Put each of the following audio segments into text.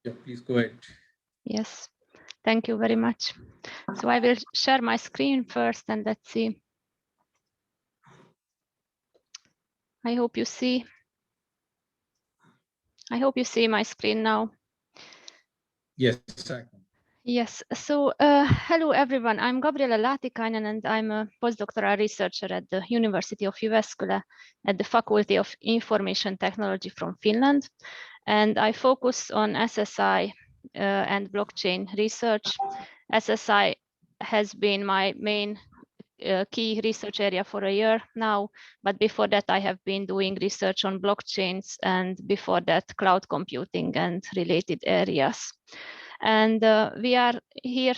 Yeah, please go ahead. Yes, thank you very much. So I will share my screen first and let's see. I hope you see my screen now. Yes, I can. Yes, so hello everyone. I'm Gabriela Laatikainen and I'm a postdoctoral researcher at the University of Jyväskylä at the Faculty of Information Technology from Finland. And I focus on SSI and blockchain research. SSI has been my main key research area for a year now, but before that I have been doing research on blockchains and before that cloud computing and related areas. And we are here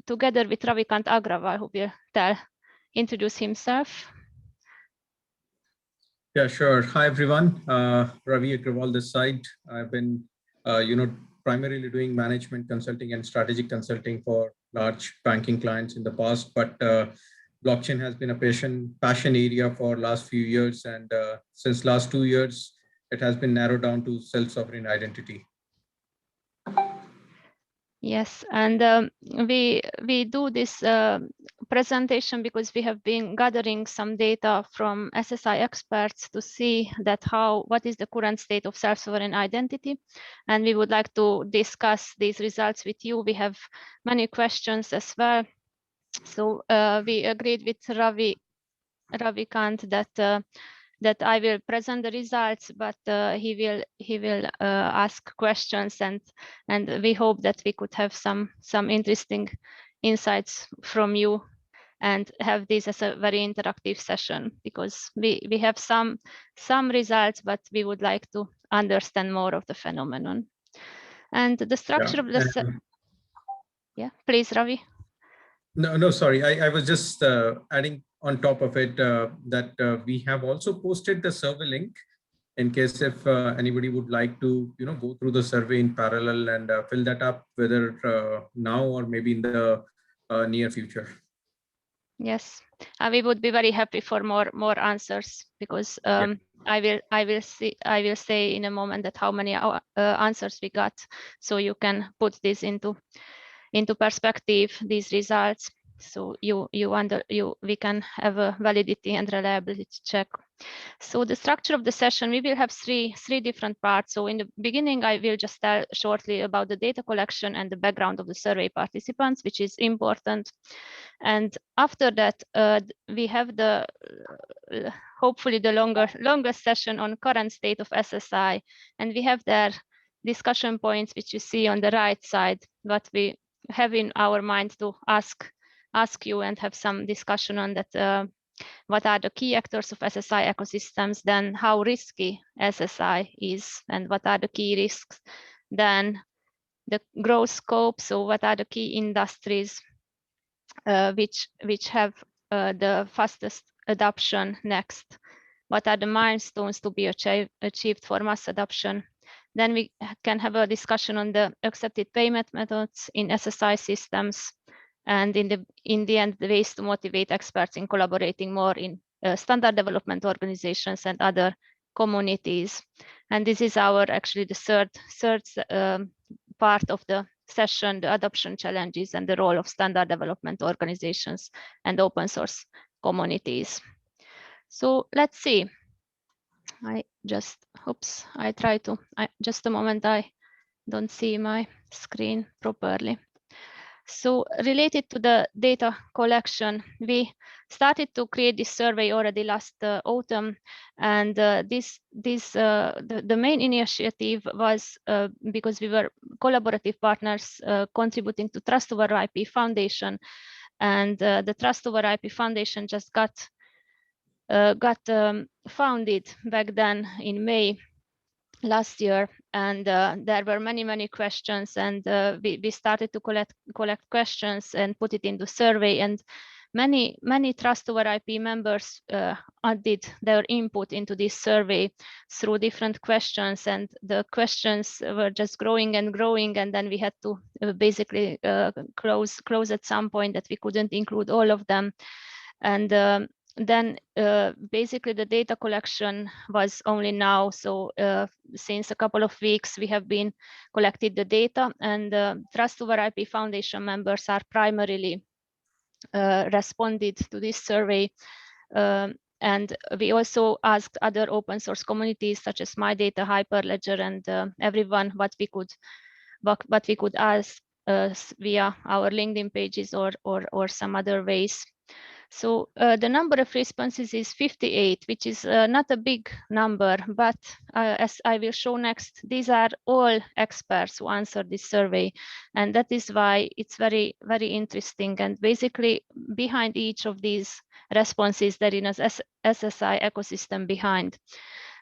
together with Ravikant Agrawal, who will introduce himself. Yeah, sure. Hi, everyone. Ravi Agrawal this side. I've been, primarily doing management consulting and strategic consulting for large banking clients in the past, but blockchain has been a passion area for last few years. And since last 2 years, it has been narrowed down to self-sovereign identity. Yes, and we do this presentation because we have been gathering some data from SSI experts to see that what is the current state of self-sovereign identity, and we would like to discuss these results with you. We have many questions as well, so we agreed with Ravikant that I will present the results, but he will ask questions, and we hope that we could have some interesting insights from you and have this as a very interactive session, because we have some results, but we would like to understand more of the phenomenon. And the structure of the yeah, please, Ravi. No, sorry. I was just adding on top of it that we have also posted the survey link in case if anybody would like to, go through the survey in parallel and fill that up, whether now or maybe in the near future. Yes, we would be very happy for more answers, because I will say in a moment that how many answers we got, so you can put this into perspective, these results, so we can have a validity and reliability check. So the structure of the session, we will have three different parts. So in the beginning, I will just tell shortly about the data collection and the background of the survey participants, which is important. And after that, we have the hopefully the longest session on current state of SSI, and we have there discussion points which you see on the right side, what we have in our mind to ask you and have some discussion on that. What are the key actors of SSI ecosystems, then how risky SSI is, and what are the key risks, then the growth scope, so what are the key industries which have the fastest adoption next, what are the milestones to be achieved for mass adoption. Then we can have a discussion on the accepted payment methods in SSI systems, and in the end, the ways to motivate experts in collaborating more in standard development organizations and other communities. And this is actually the third part of the session, the adoption challenges and the role of standard development organizations and open source communities. So let's see. Just a moment, I don't see my screen properly. So related to the data collection, we started to create this survey already last autumn, and the main initiative was because we were collaborative partners contributing to Trust Over IP Foundation, and the Trust Over IP Foundation just got founded back then in May last year, and there were many questions, and we started to collect questions and put it into survey, and many Trust Over IP members added their input into this survey through different questions, and the questions were just growing and growing, and then we had to basically close at some point that we couldn't include all of them. And then basically the data collection was only now. So since a couple of weeks, we have been collected the data, and Trust over IP Foundation members are primarily responded to this survey. And we also asked other open source communities such as MyData, Hyperledger, and everyone what we could ask via our LinkedIn pages or some other ways. So the number of responses is 58, which is not a big number, but as I will show next, these are all experts who answered this survey. And that is why it's very, very interesting. And basically behind each of these responses, there is an SSI ecosystem behind.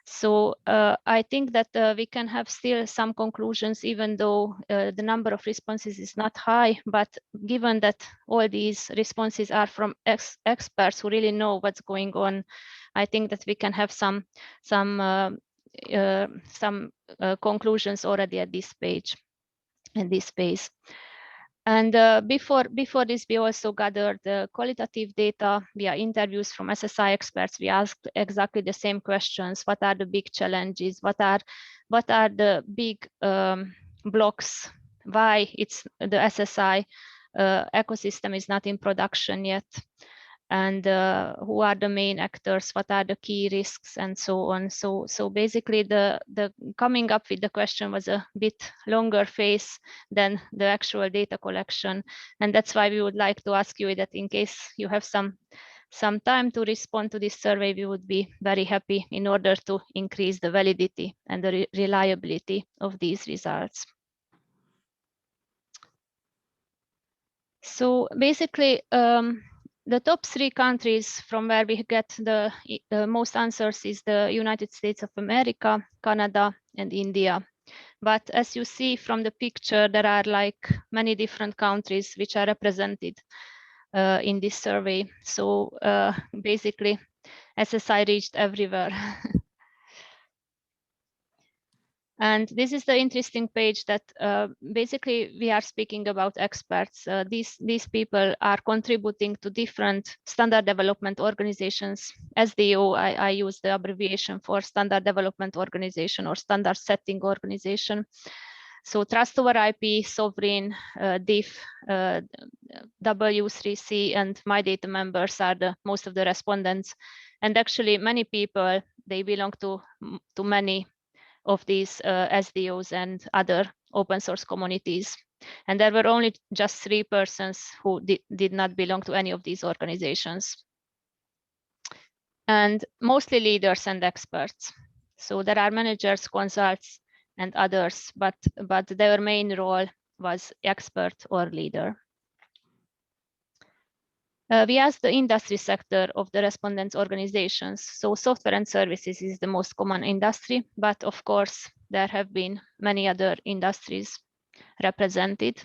So I think that we can have still some conclusions, even though the number of responses is not high, but given that all these responses are from experts who really know what's going on, I think that we can have some conclusions already at this page, in this phase. And before this, we also gathered qualitative data via interviews from SSI experts. We asked exactly the same questions. What are the big challenges? What are the big blocks? Why it's the SSI ecosystem is not in production yet? And who are the main actors? What are the key risks, and so on? So basically, the coming up with the question was a bit longer phase than the actual data collection, and that's why we would like to ask you that in case you have some time to respond to this survey, we would be very happy in order to increase the validity and the reliability of these results. So basically, the top 3 countries from where we get the most answers is the United States of America, Canada, and India. But as you see from the picture, there are like many different countries which are represented in this survey. So basically, SSI reached everywhere. And this is the interesting page that basically we are speaking about experts. These people are contributing to different standard development organizations. SDO, I use the abbreviation for standard development organization or standard setting organization. So Trust over IP, Sovereign, DIF, W3C, and MyData members are the most of the respondents. And actually many people, they belong to many of these SDOs and other open source communities. And there were only just 3 persons who did not belong to any of these organizations. And mostly leaders and experts. So there are managers, consultants, and others, but their main role was expert or leader. We asked the industry sector of the respondents' organizations. So software and services is the most common industry, but of course, there have been many other industries represented,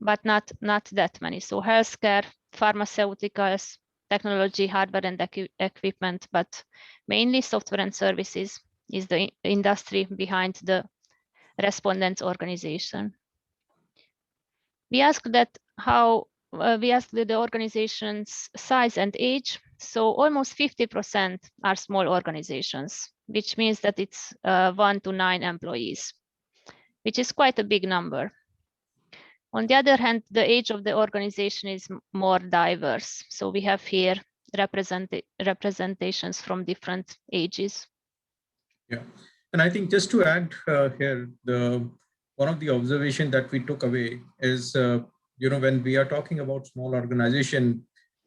but not that many. So healthcare, pharmaceuticals, technology, hardware and equipment, but mainly software and services is the industry behind the respondents' organization. We asked that we asked the organization's size and age. So almost 50% are small organizations, which means that it's 1 to 9 employees, which is quite a big number. On the other hand, the age of the organization is more diverse. So we have here representations from different ages. Yeah, and I think just to add here, one of the observations that we took away is when we are talking about small organization,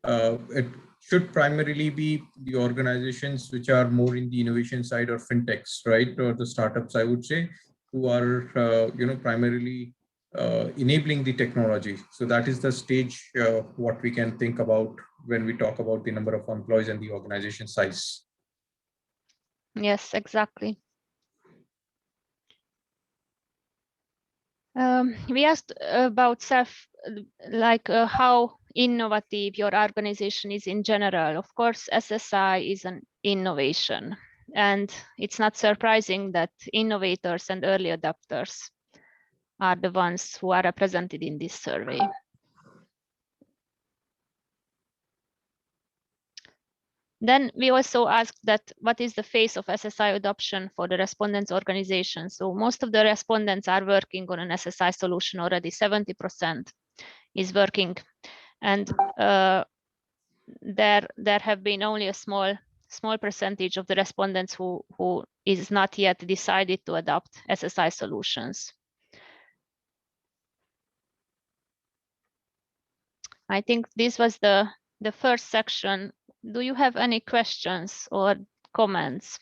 it should primarily be the organizations which are more in the innovation side or fintechs, right? Or the startups, I would say, who are, primarily enabling the technology. So that is the stage what we can think about when we talk about the number of employees and the organization size. Yes, exactly. We asked about how innovative your organization is in general. Of course, SSI is an innovation, and it's not surprising that innovators and early adopters are the ones who are represented in this survey. Then we also asked that what is the phase of SSI adoption for the respondents' organization. So most of the respondents are working on an SSI solution already. 70% is working, and there have been only a small percentage of the respondents who is not yet decided to adopt SSI solutions. I think this was the first section. Do you have any questions or comments?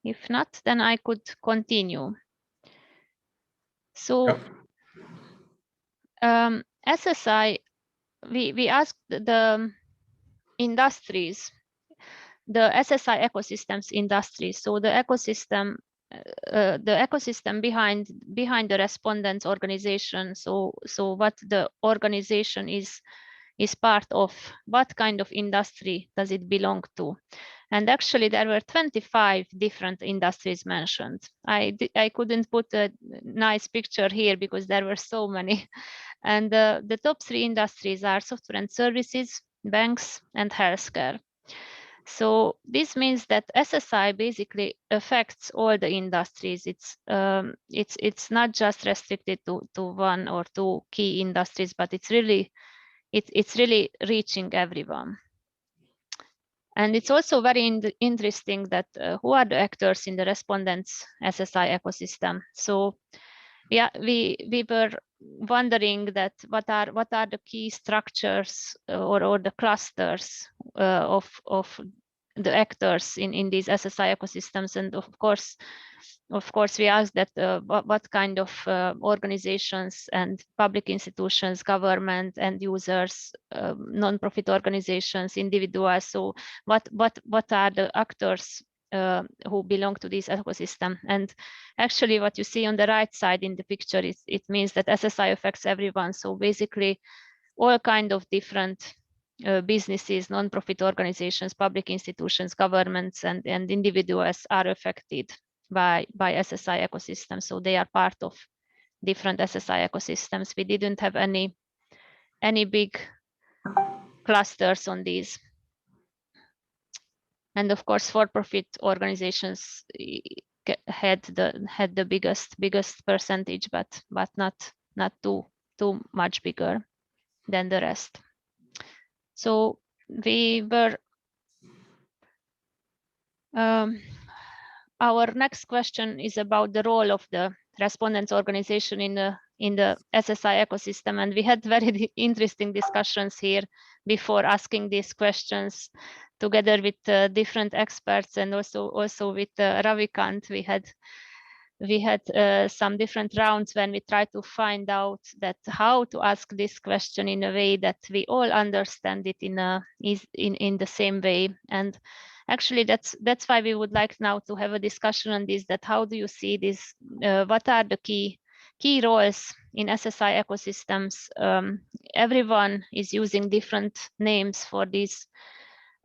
If not, then I could continue. So SSI, we asked the industries, the SSI ecosystems industries. So the ecosystem behind the respondents organization. So what the organization is part of, what kind of industry does it belong to? And actually there were 25 different industries mentioned. I couldn't put a nice picture here because there were so many. And the top 3 industries are software and services, banks, and healthcare. So this means that SSI basically affects all the industries. It's not just restricted to 1 or 2 key industries, but it's really reaching everyone. And it's also very interesting that who are the actors in the respondents SSI ecosystem. So yeah, we were wondering that what are the key structures or the clusters of the actors in these SSI ecosystems. And of course we asked that what kind of organizations and public institutions, government, end users, non-profit organizations, individuals. So what are the actors who belong to this ecosystem? And actually what you see on the right side in the picture is it means that SSI affects everyone. So basically all kind of different businesses, non-profit organizations, public institutions, governments, and individuals are affected by SSI ecosystems. So they are part of different SSI ecosystems. We didn't have any big clusters on these. And of course, for-profit organizations had the biggest percentage, but not too much bigger than the rest. So we were our next question is about the role of the respondents organization in the SSI ecosystem, and we had very interesting discussions here before asking these questions together with different experts, and also with Ravikant. We had some different rounds when we tried to find out that how to ask this question in a way that we all understand it in the same way. And actually that's why we would like now to have a discussion on this, that how do you see this, what are the key roles in SSI ecosystems? Everyone is using different names for these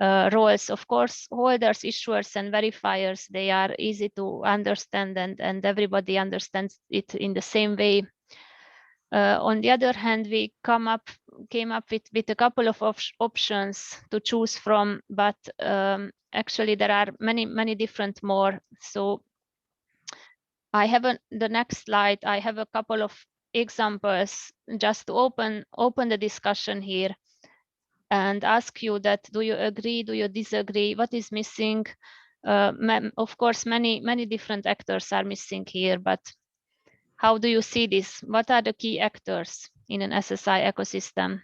roles. Of course, holders, issuers, and verifiers, they are easy to understand, and everybody understands it in the same way. On the other hand, we came up with a couple of options to choose from, but actually there are many different more. So I have the next slide. I have a couple of examples just to open the discussion here and ask you that, do you agree, do you disagree, what is missing? Of course, many different actors are missing here, but how do you see this? What are the key actors in an SSI ecosystem?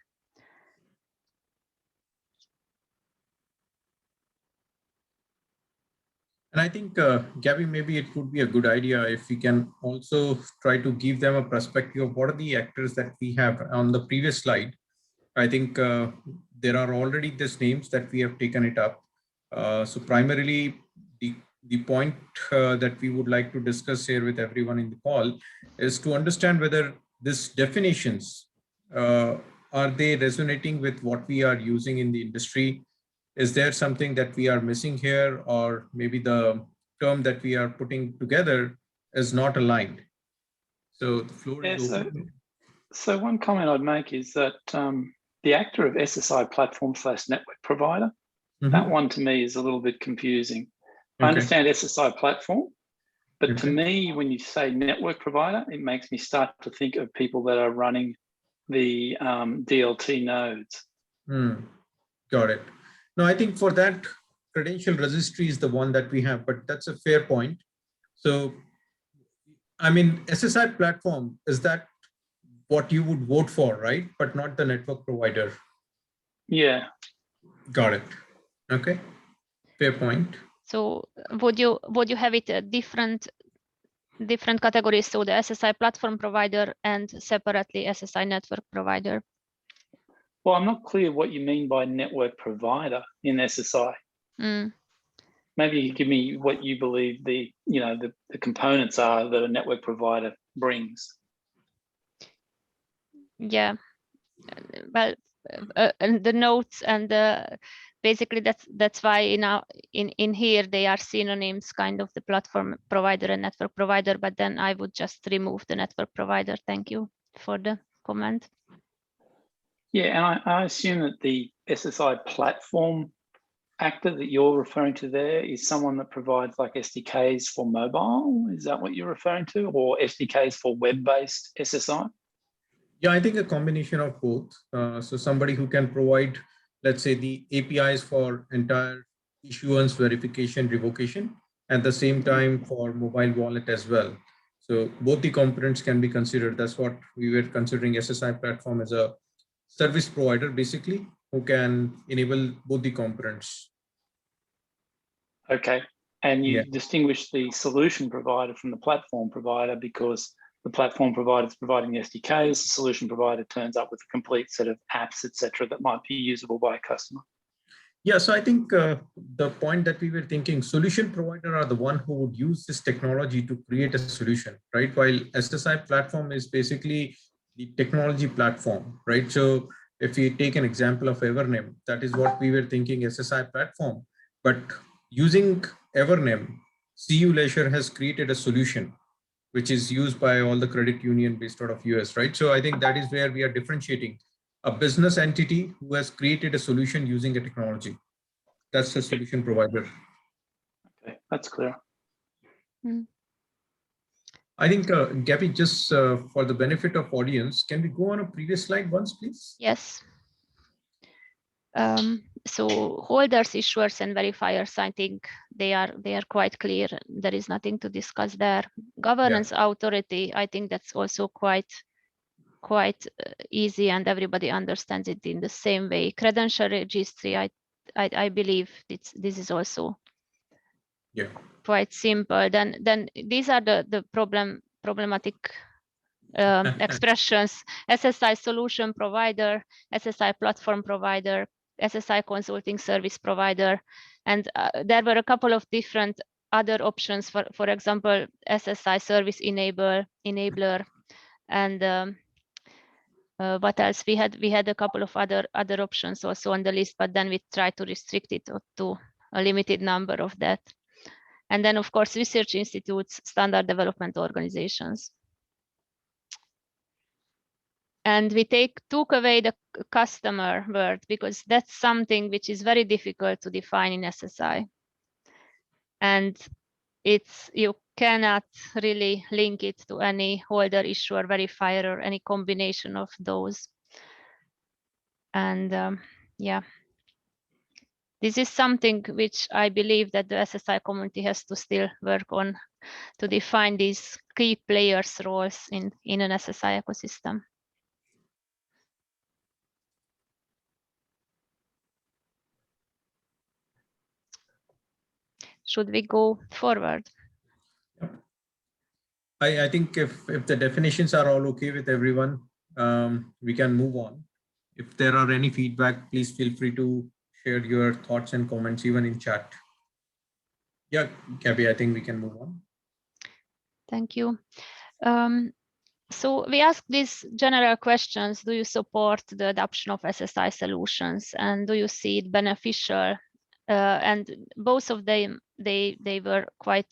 And I think, Gabby, maybe it would be a good idea if we can also try to give them a perspective of what are the actors that we have on the previous slide. I think there are already these names that we have taken it up. So primarily the point that we would like to discuss here with everyone in the call is to understand whether these definitions, are they resonating with what we are using in the industry? Is there something that we are missing here, or maybe the term that we are putting together is not aligned? So the floor is open. So one comment I'd make is that the actor of SSI platform / network provider, that one to me is a little bit confusing. I understand SSI platform, but to me, when you say network provider, it makes me start to think of people that are running the DLT nodes. Got it. No, I think for that, credential registry is the one that we have, but that's a fair point. So, I mean, SSI platform, is that what you would vote for, right? But not the network provider. Yeah. Got it. Okay. Fair point. So would you have it a different categories? So the SSI platform provider and separately SSI network provider. Well, I'm not clear what you mean by network provider in SSI. Maybe you give me what you believe the components are that a network provider brings. Yeah, well, and the notes and basically that's why in here they are synonyms, kind of the platform provider and network provider. But then I would just remove the network provider. Thank you for the comment. Yeah, and I assume that the SSI platform actor that you're referring to there is someone that provides like SDKs for mobile. Is that what you're referring to, or SDKs for web-based SSI? Yeah, I think a combination of both. So somebody who can provide, let's say, the APIs for entire issuance, verification, revocation, at the same time for mobile wallet as well. So both the components can be considered. That's what we were considering SSI platform as a service provider, basically, who can enable both the components. Okay, and you distinguish the solution provider from the platform provider because the platform provider is providing the SDKs, the solution provider turns up with a complete set of apps, etc., that might be usable by a customer. Yeah, so I think the point that we were thinking, solution provider are the one who would use this technology to create a solution, right? While SSI platform is basically the technology platform, right? So if we take an example of Evernym, that is what we were thinking SSI platform, but using Evernym, CU Leisure has created a solution which is used by all the credit union based out of US, right? So I think that is where we are differentiating a business entity who has created a solution using a technology. That's the solution provider. Okay, that's clear. I think, Gabby, just for the benefit of audience, can we go on a previous slide once, please? Yes. So holders, issuers, and verifiers, I think they are quite clear. There is nothing to discuss there. Governance authority, I think that's also quite easy, and everybody understands it in the same way. Credential registry, I believe this is also quite simple. Then these are the problematic expressions: SSI solution provider, SSI platform provider, SSI consulting service provider, and there were a couple of different other options. For example, SSI service enabler, and what else? We had a couple of other options also on the list, but then we tried to restrict it to a limited number of that. And then, of course, research institutes, standard development organizations. And we took away the customer word because that's something which is very difficult to define in SSI. And you cannot really link it to any holder, issuer, verifier, or any combination of those. And this is something which I believe that the SSI community has to still work on, to define these key players' roles in an SSI ecosystem. Should we go forward? I think if the definitions are all okay with everyone, we can move on. If there are any feedback, please feel free to share your thoughts and comments even in chat. Yeah, Gabby, I think we can move on. Thank you. So we ask these general questions: do you support the adoption of SSI solutions, and do you see it beneficial? And both of them, they were quite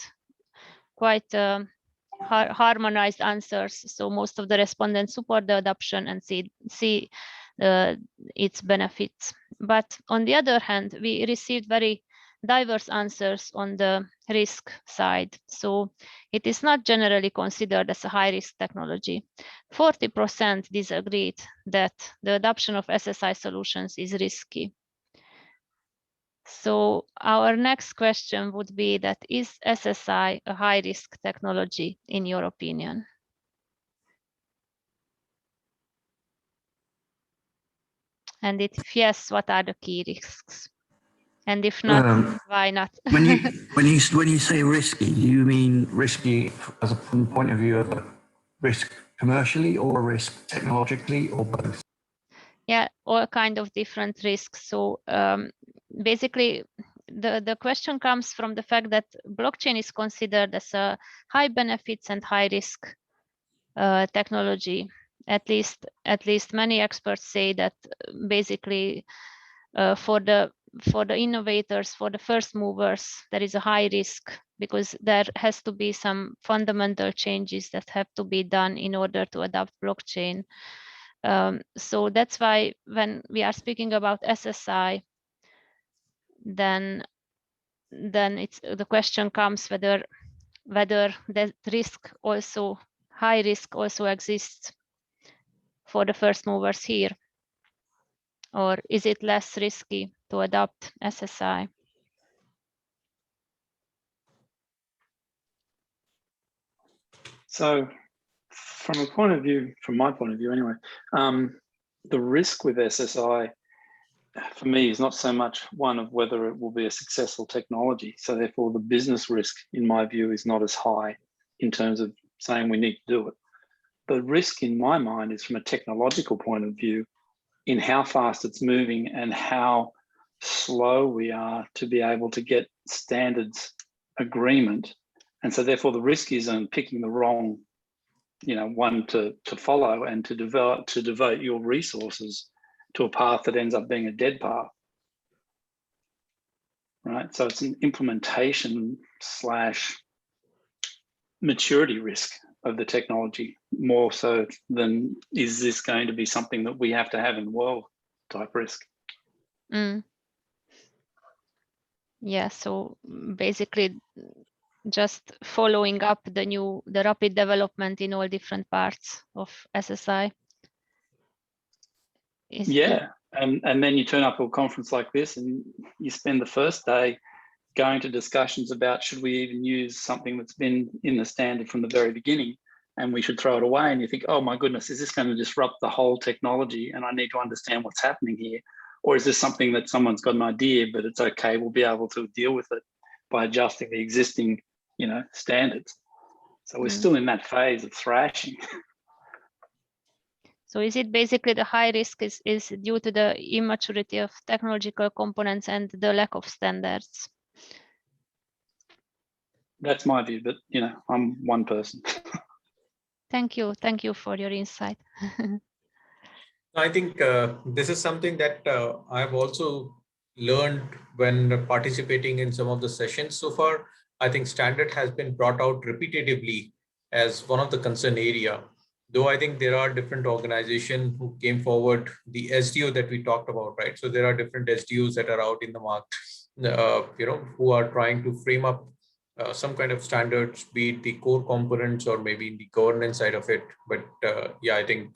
harmonized answers. So most of the respondents support the adoption and see its benefits. But on the other hand, we received very diverse answers on the risk side. So it is not generally considered as a high-risk technology. 40% disagreed that the adoption of SSI solutions is risky. So our next question would be that, is SSI a high-risk technology in your opinion? And if yes, what are the key risks? And if not, why not? when you say risky, do you mean risky as a from the point of view of a risk commercially or risk technologically or both? Yeah, all kind of different risks. So basically, the question comes from the fact that blockchain is considered as a high benefits and high risk technology. At least many experts say that basically for the innovators, for the first movers, there is a high risk because there has to be some fundamental changes that have to be done in order to adopt blockchain. So that's why when we are speaking about SSI, then it's the question comes whether that risk also, high risk also exists for the first movers here, or is it less risky to adopt SSI? So from my point of view anyway, the risk with SSI for me is not so much one of whether it will be a successful technology. So therefore the business risk in my view is not as high in terms of saying we need to do it. The risk in my mind is from a technological point of view in how fast it's moving and how slow we are to be able to get standards agreement. And so therefore the risk is on picking the wrong, one to follow and to devote your resources to a path that ends up being a dead path. Right. So it's an implementation / maturity risk of the technology, more so than is this going to be something that we have to have in the world type risk. Yeah, so basically just following up the rapid development in all different parts of SSI. Yeah, and then you turn up to a conference like this and you spend the first day going to discussions about should we even use something that's been in the standard from the very beginning and we should throw it away, and you think, oh my goodness, is this going to disrupt the whole technology and I need to understand what's happening here? Or is this something that someone's got an idea, but it's okay, we'll be able to deal with it by adjusting the existing, standards. So we're still in that phase of thrashing. So is it basically the high risk is due to the immaturity of technological components and the lack of standards? That's my view, but I'm one person. Thank you for your insight. I think this is something that I've also learned when participating in some of the sessions so far. I think standard has been brought out repetitively as one of the concern area. Though I think there are different organizations who came forward, the SDO that we talked about, right? So there are different SDOs that are out in the market, who are trying to frame up some kind of standards, be it the core components or maybe the governance side of it. But yeah, I think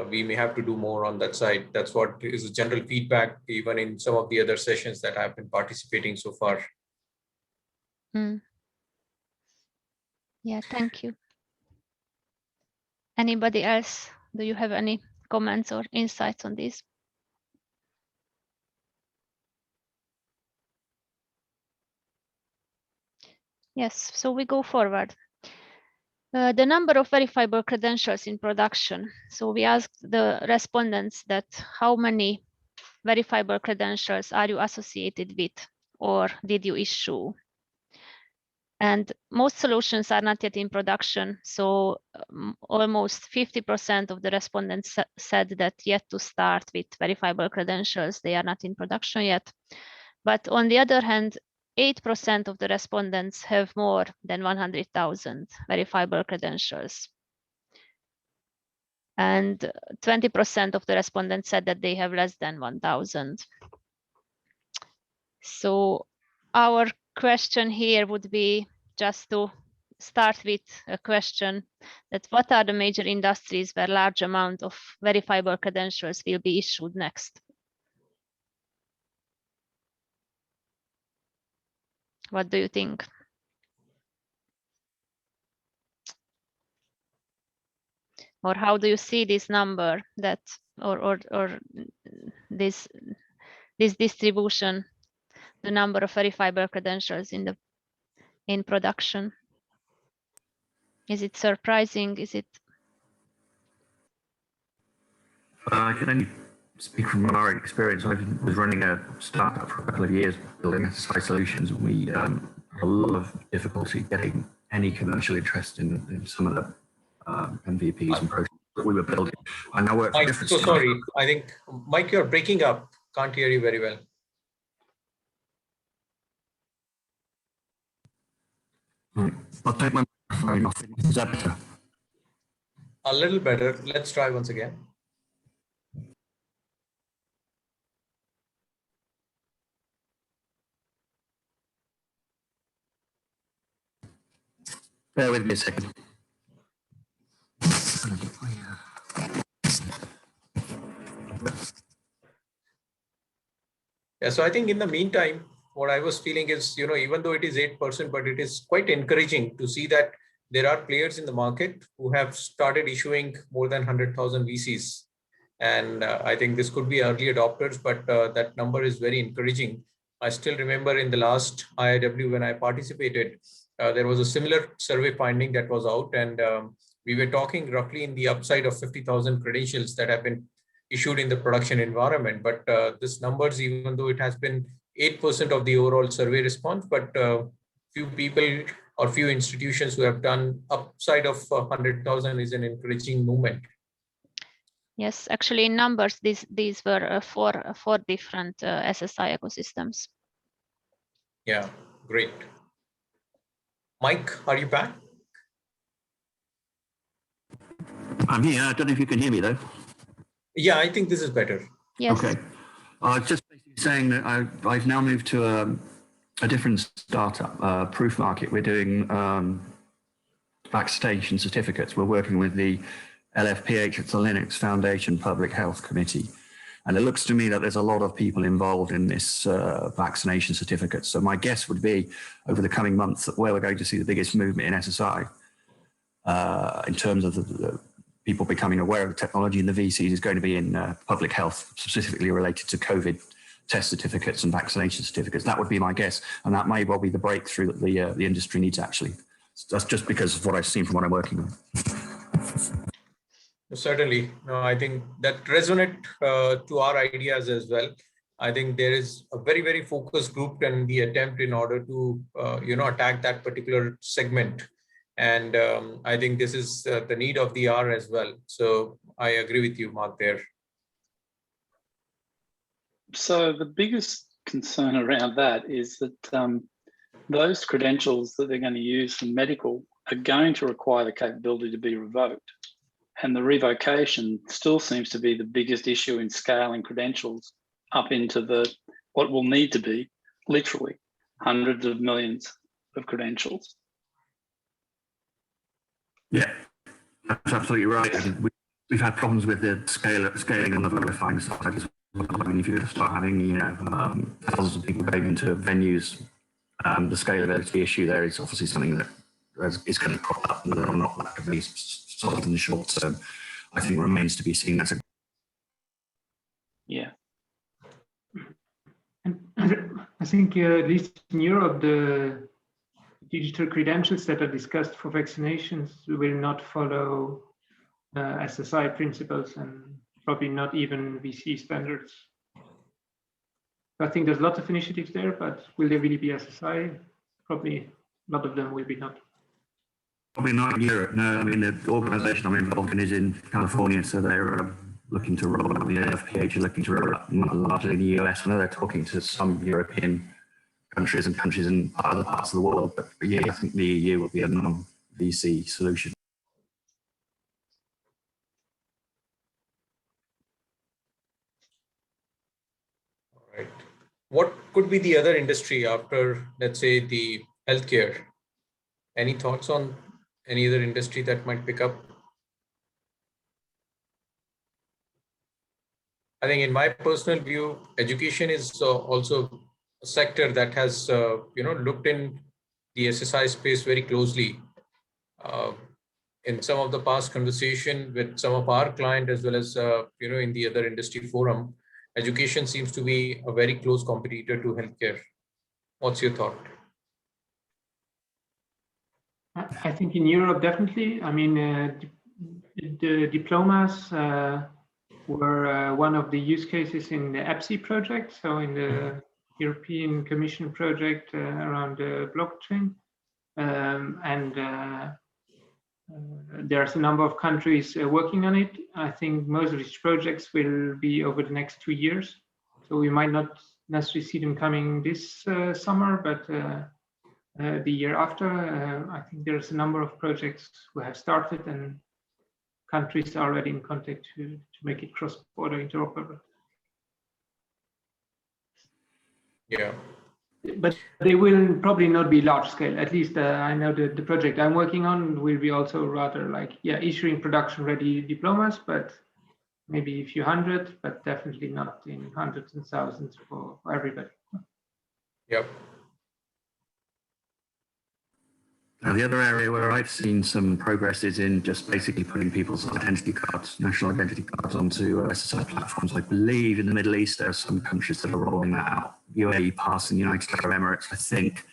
we may have to do more on that side. That's what is the general feedback, even in some of the other sessions that I've been participating so far. Yeah, thank you. Anybody else? Do you have any comments or insights on this? Yes, so we go forward. The number of verifiable credentials in production. So we asked the respondents that how many verifiable credentials are you associated with or did you issue? And most solutions are not yet in production. So almost 50% of the respondents said that yet to start with verifiable credentials. They are not in production yet. But on the other hand, 8% of the respondents have more than 100,000 verifiable credentials. And 20% of the respondents said that they have less than 1,000. So our question here would be just to start with a question that what are the major industries where large amount of verifiable credentials will be issued next? What do you think? Or how do you see this number that or this distribution, the number of verifiable credentials in production? Is it surprising? Is it? I can only speak from our experience. I was running a startup for a couple of years building SSI solutions, and we had a lot of difficulty getting any commercial interest in some of the MVPs and processes that we were building. I now work for Mike, so sorry. I think, Mike, you're breaking up. Can't hear you very well. I'll take my microphone off. Is that better? A little better. Let's try once again. Bear with me a second. Yeah, so I think in the meantime, what I was feeling is, even though it is 8%, but it is quite encouraging to see that there are players in the market who have started issuing more than 100,000 VCs. And I think this could be early adopters, but that number is very encouraging. I still remember in the last IIW when I participated, there was a similar survey finding that was out, and we were talking roughly in the upside of 50,000 credentials that have been issued in the production environment. But this numbers, even though it has been 8% of the overall survey response, but few people or few institutions who have done upside of 100,000 is an encouraging movement. Yes, actually in numbers, these were four different SSI ecosystems. Yeah, great. Mike, are you back? I'm here. I don't know if you can hear me though. Yeah, I think this is better. Yes. Okay. I was just basically saying that I've now moved to a different startup, Proof Market. We're doing vaccination certificates. We're working with the LFPH, it's the Linux Foundation Public Health Committee. And it looks to me that there's a lot of people involved in this vaccination certificate. So my guess would be over the coming months that where we're going to see the biggest movement in SSI in terms of the people becoming aware of the technology and the VCs is going to be in public health, specifically related to COVID test certificates and vaccination certificates. That would be my guess. And that may well be the breakthrough that the industry needs actually. That's just because of what I've seen from what I'm working on. Certainly. No, I think that resonate to our ideas as well. I think there is a very, very focused group and the attempt in order to, attack that particular segment. And I think this is the need of the hour as well. So I agree with you, Mark, there. So the biggest concern around that is that those credentials that they're going to use for medical are going to require the capability to be revoked. And the revocation still seems to be the biggest issue in scaling credentials up into what will need to be literally hundreds of millions of credentials. Yeah, that's absolutely right. We've had problems with the scaling on the verifying side. I mean, if you start having, thousands of people going into venues, the scalability issue there is obviously something that is going to crop up and not rapidly solved in the short term. I think remains to be seen. That's a yeah. And I think at least in Europe, the digital credentials that are discussed for vaccinations will not follow SSI principles and probably not even VC standards. I think there's lots of initiatives there, but will they really be SSI? Probably a lot of them will be not. Probably not in Europe. No, I mean, the organisation I'm involved in is in California, so they're looking to roll out. The LFPH is looking to roll out largely in the US. I know they're talking to some European countries and countries in other parts of the world. But yeah, I think the EU will be a non-VC solution. All right. What could be the other industry after, let's say, the healthcare? Any thoughts on any other industry that might pick up? I think in my personal view, education is also a sector that has, looked in the SSI space very closely. In some of the past conversation with some of our client, as well as, in the other industry forum, education seems to be a very close competitor to healthcare. What's your thought? I think in Europe, definitely. I mean, the diplomas were one of the use cases in the EPSI project, so in the European Commission project around the blockchain. There's a number of countries working on it. I think most of these projects will be over the next 2 years. So we might not necessarily see them coming this summer, but the year after, I think there's a number of projects who have started and countries are already in contact to make it cross-border interoperable. Yeah. But they will probably not be large scale. At least I know that the project I'm working on will be also rather like, issuing production ready diplomas, but maybe a few hundred, but definitely not in hundreds and thousands for everybody. Yep. Now, the other area where I've seen some progress is in just basically putting people's identity cards, national identity cards, onto SSI platforms. I believe in the Middle East, there are some countries that are rolling that out. UAE, PAS, and United Arab Emirates, I think,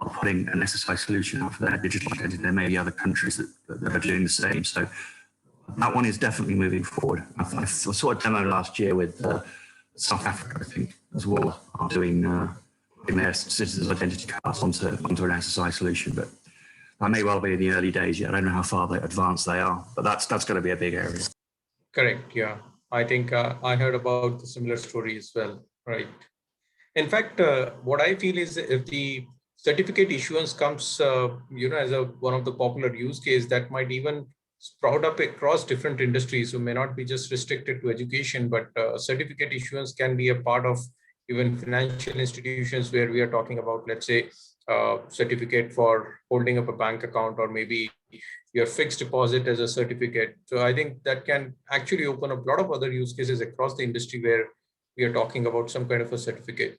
are putting an SSI solution out for their digital identity. There may be other countries that are doing the same. So that one is definitely moving forward. I saw a demo last year with South Africa, I think, as well, are doing their citizens' identity cards onto an SSI solution. But that may well be in the early days yet. I don't know how far advanced they are, but that's going to be a big area. Correct. Yeah. I think I heard about the similar story as well. Right. In fact, what I feel is if the certificate issuance comes, as one of the popular use case, that might even sprout up across different industries. So may not be just restricted to education, but certificate issuance can be a part of even financial institutions where we are talking about, let's say, certificate for holding up a bank account, or maybe your fixed deposit as a certificate. So I think that can actually open up a lot of other use cases across the industry where we are talking about some kind of a certificate.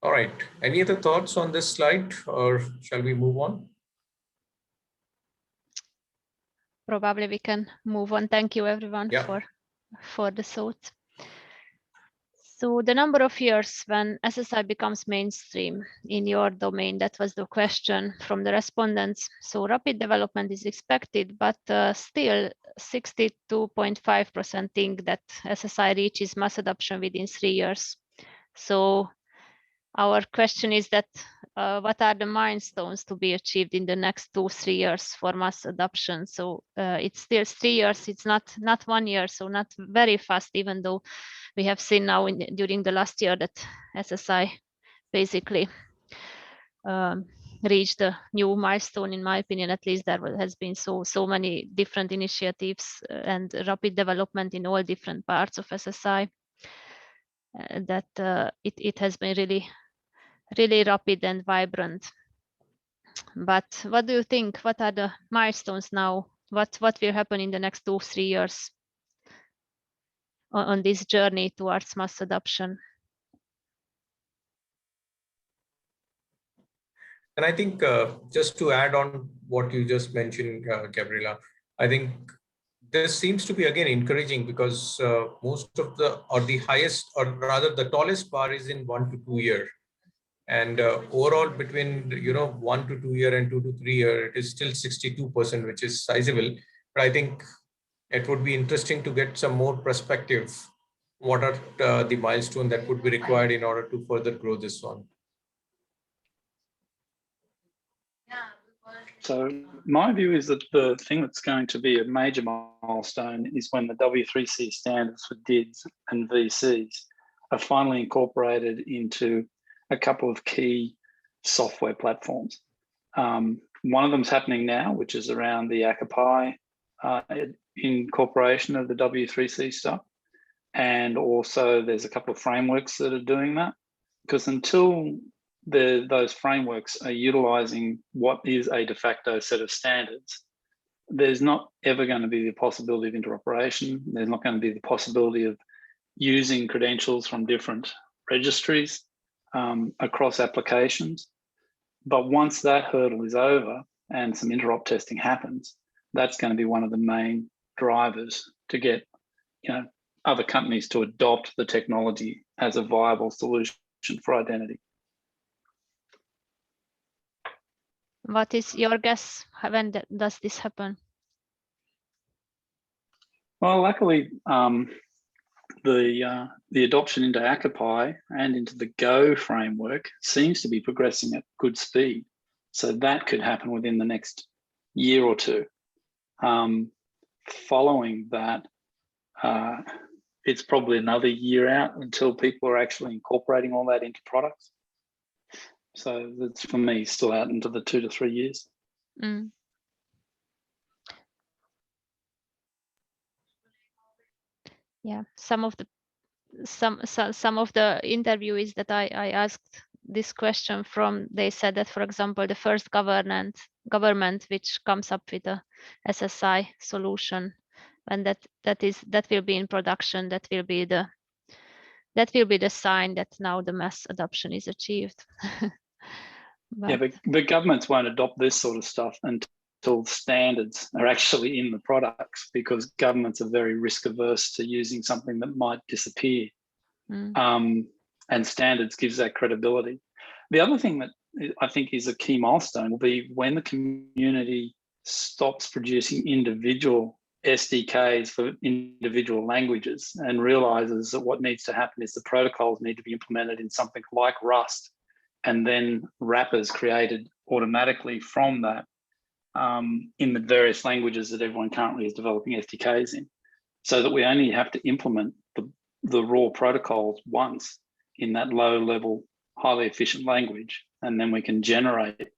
All right. Any other thoughts on this slide, or shall we move on? Probably we can move on. Thank you, everyone, for the thought. So the number of years when SSI becomes mainstream in your domain, that was the question from the respondents. So rapid development is expected, but still 62.5% think that SSI reaches mass adoption within 3 years. So our question is that what are the milestones to be achieved in the next 2-3 years for mass adoption? So it's still 3 years, it's not 1 year, so not very fast, even though we have seen now during the last year that SSI basically reached a new milestone. In my opinion, at least, there has been so many different initiatives and rapid development in all different parts of SSI that it has been really rapid and vibrant. But what do you think? What are the milestones now? What will happen in the next 2-3 years on this journey towards mass adoption? And I think just to add on what you just mentioned, Gabriela, I think this seems to be again encouraging because most of the highest, or rather the tallest bar is in 1 to 2 years. And overall between 1 to 2 year and 2 to 3 year, it is still 62%, which is sizable. But I think it would be interesting to get some more perspective. What are the milestones that would be required in order to further grow this one? So my view is that the thing that's going to be a major milestone is when the W3C standards for DIDs and VCs are finally incorporated into a couple of key software platforms. One of them's happening now, which is around the Akapai incorporation of the W3C stuff. And also there's a couple of frameworks that are doing that, because until those frameworks are utilizing what is a de facto set of standards, there's not ever going to be the possibility of interoperation. There's not going to be the possibility of using credentials from different registries across applications. But once that hurdle is over and some interop testing happens, that's going to be one of the main drivers to get, other companies to adopt the technology as a viable solution for identity. What is your guess? When does this happen? Well, luckily, the adoption into Akapai and into the Go framework seems to be progressing at good speed. So that could happen within the next year or two. Following that, it's probably another year out until people are actually incorporating all that into products. So that's, for me, still out into the 2 to 3 years. Mm. Yeah, some of the interviewees that I asked this question from, they said that, for example, the first government which comes up with a SSI solution, and that will be in production, that will be the sign that now the mass adoption is achieved. But governments won't adopt this sort of stuff until standards are actually in the products, because governments are very risk averse to using something that might disappear. And standards gives that credibility. The other thing that I think is a key milestone will be when the community stops producing individual SDKs for individual languages and realizes that what needs to happen is the protocols need to be implemented in something like Rust, and then wrappers created automatically from that in the various languages that everyone currently is developing SDKs in, so that we only have to implement the raw protocols once in that low level, highly efficient language, and then we can generate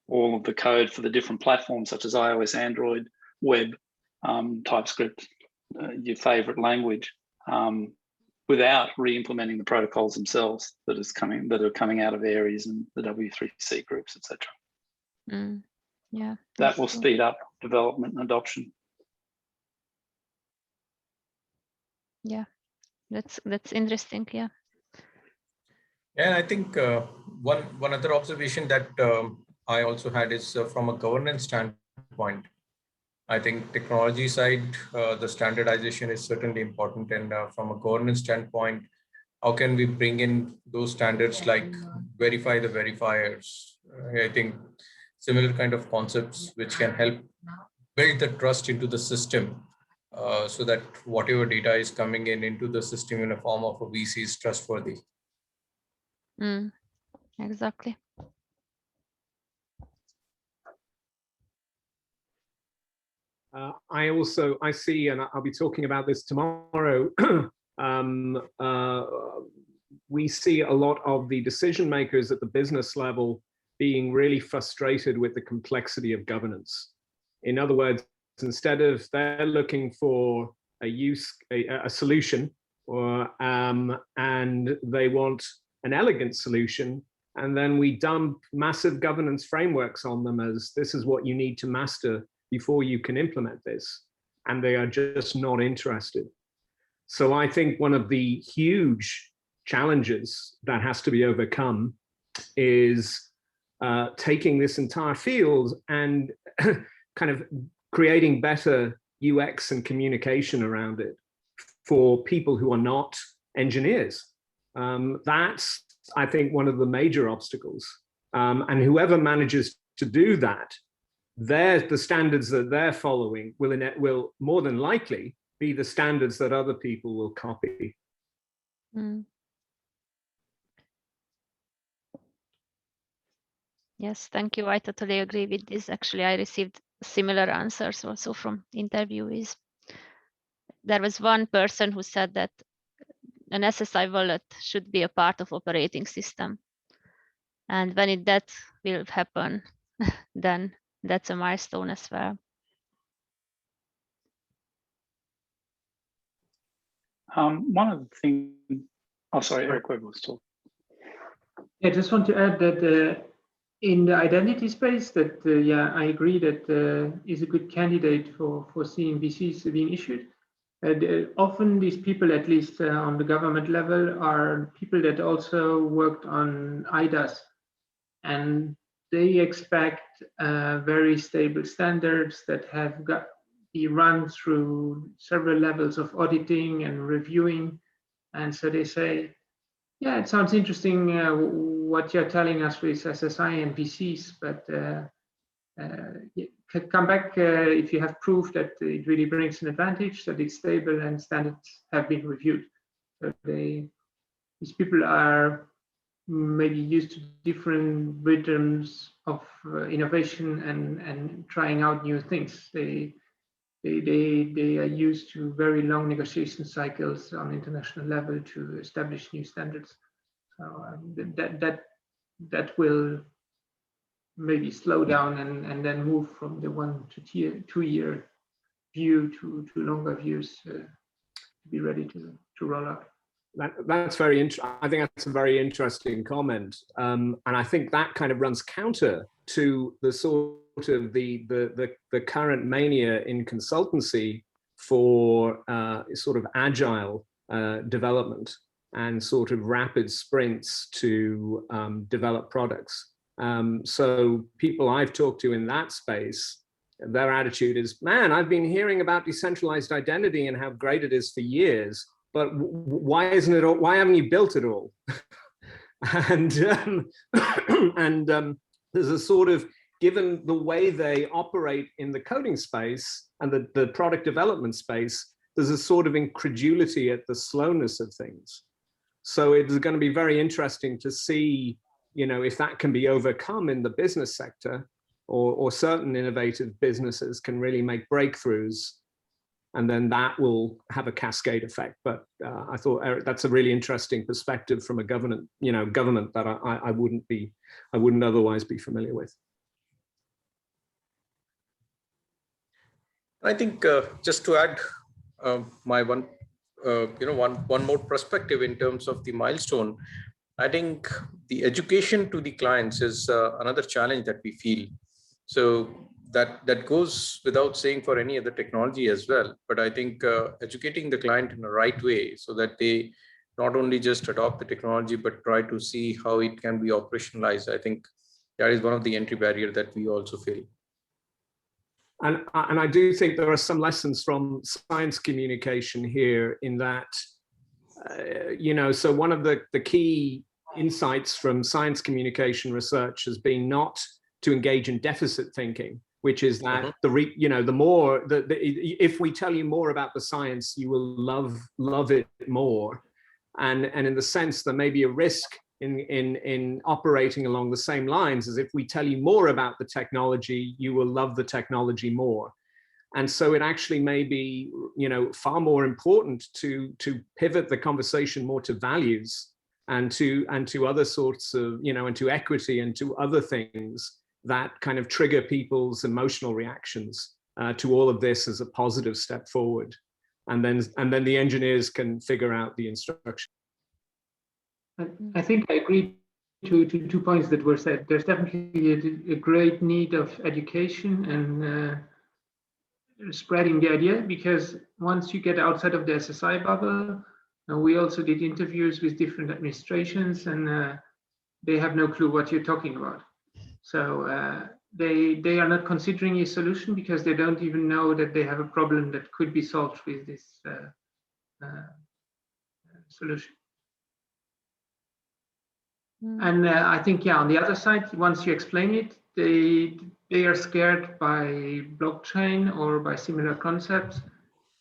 all of the code for the different platforms such as iOS, Android, web, TypeScript, your favorite language, without re-implementing the protocols themselves that are coming out of Aries and the W3C groups, etc. Yeah, that will speed up development and adoption. Yeah, that's interesting. Yeah. Yeah, I think one other observation that I also had is from a governance standpoint. I think technology side, the standardization is certainly important, and from a governance standpoint, how can we bring in those standards like verify the verifiers? I think similar kind of concepts which can help build the trust into the system, so that whatever data is coming into the system in a form of a VC is trustworthy. Exactly. I see, and I'll be talking about this tomorrow, we see a lot of the decision makers at the business level being really frustrated with the complexity of governance. In other words, instead of they're looking for a solution, and they want an elegant solution, and then we dump massive governance frameworks on them as this is what you need to master before you can implement this, and they are just not interested. So I think one of the huge challenges that has to be overcome is taking this entire field and kind of creating better UX and communication around it for people who are not engineers. That's, I think, one of the major obstacles. And whoever manages to do that, the standards that they're following will more than likely be the standards that other people will copy. Yes, thank you. I totally agree with this. Actually, I received similar answers also from interviewees. There was one person who said that an SSI wallet should be a part of operating system. And when that will happen, then that's a milestone as well. One of the things, oh, sorry, Eric Weber was talking. Yeah, I just want to add that in the identity space, that yeah, I agree that is a good candidate for CMVCs being issued. Often these people, at least on the government level, are people that also worked on IDAS, and they expect very stable standards that have got be run through several levels of auditing and reviewing. And so they say, yeah, it sounds interesting what you're telling us with SSI and VCs, but come back if you have proof that it really brings an advantage, that it's stable and standards have been reviewed. So these people are maybe used to different rhythms of innovation and trying out new things. They are used to very long negotiation cycles on international level to establish new standards. So that will maybe slow down and then move from the 1 to 2 year view to longer views to be ready to roll out. That's very interesting. I think that's a very interesting comment, and I think that kind of runs counter to the sort of the current mania in consultancy for sort of agile development and sort of rapid sprints to develop products. So people I've talked to in that space, their attitude is, man, I've been hearing about decentralized identity and how great it is for years. But why isn't it all? Why haven't you built it all? and there's a sort of, given the way they operate in the coding space and the product development space, there's a sort of incredulity at the slowness of things. So it's going to be very interesting to see, you know, if that can be overcome in the business sector, or certain innovative businesses can really make breakthroughs. And then that will have a cascade effect. But I thought, Eric, that's a really interesting perspective from a government that I wouldn't otherwise be familiar with. I think just to add my one more perspective in terms of the milestone, I think the education to the clients is another challenge that we feel. So that goes without saying for any other technology as well. But I think educating the client in the right way so that they not only just adopt the technology, but try to see how it can be operationalized. I think that is one of the entry barrier that we also feel. And I do think there are some lessons from science communication here in that, so one of the key insights from science communication research has been not to engage in deficit thinking, which is that if we tell you more about the science, you will love it more. And in the sense, there may be a risk in operating along the same lines as if we tell you more about the technology, you will love the technology more. And so it actually may be, far more important to pivot the conversation more to values and to other sorts of, and to equity and to other things that kind of trigger people's emotional reactions to all of this as a positive step forward. And then the engineers can figure out the instruction. I think I agree to 2 points that were said. There's definitely a great need of education and spreading the idea, because once you get outside of the SSI bubble, we also did interviews with different administrations, and they have no clue what you're talking about. So they are not considering a solution because they don't even know that they have a problem that could be solved with this solution. And I think, on the other side, once you explain it, they are scared by blockchain or by similar concepts.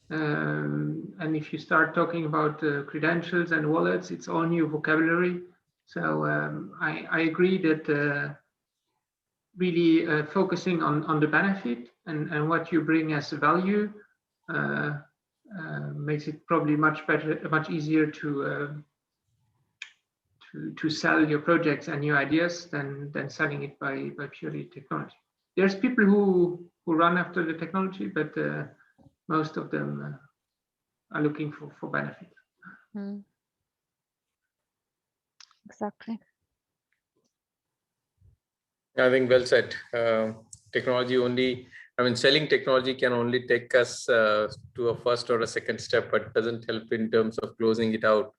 And if you start talking about credentials and wallets, it's all new vocabulary. So I agree that really focusing on the benefit and what you bring as a value makes it probably much easier to sell your projects and new ideas than selling it by purely technology. There's people who run after the technology, but most of them are looking for benefit. Exactly. I think well said. Technology only, selling technology can only take us to a first or a second step, but doesn't help in terms of closing it out.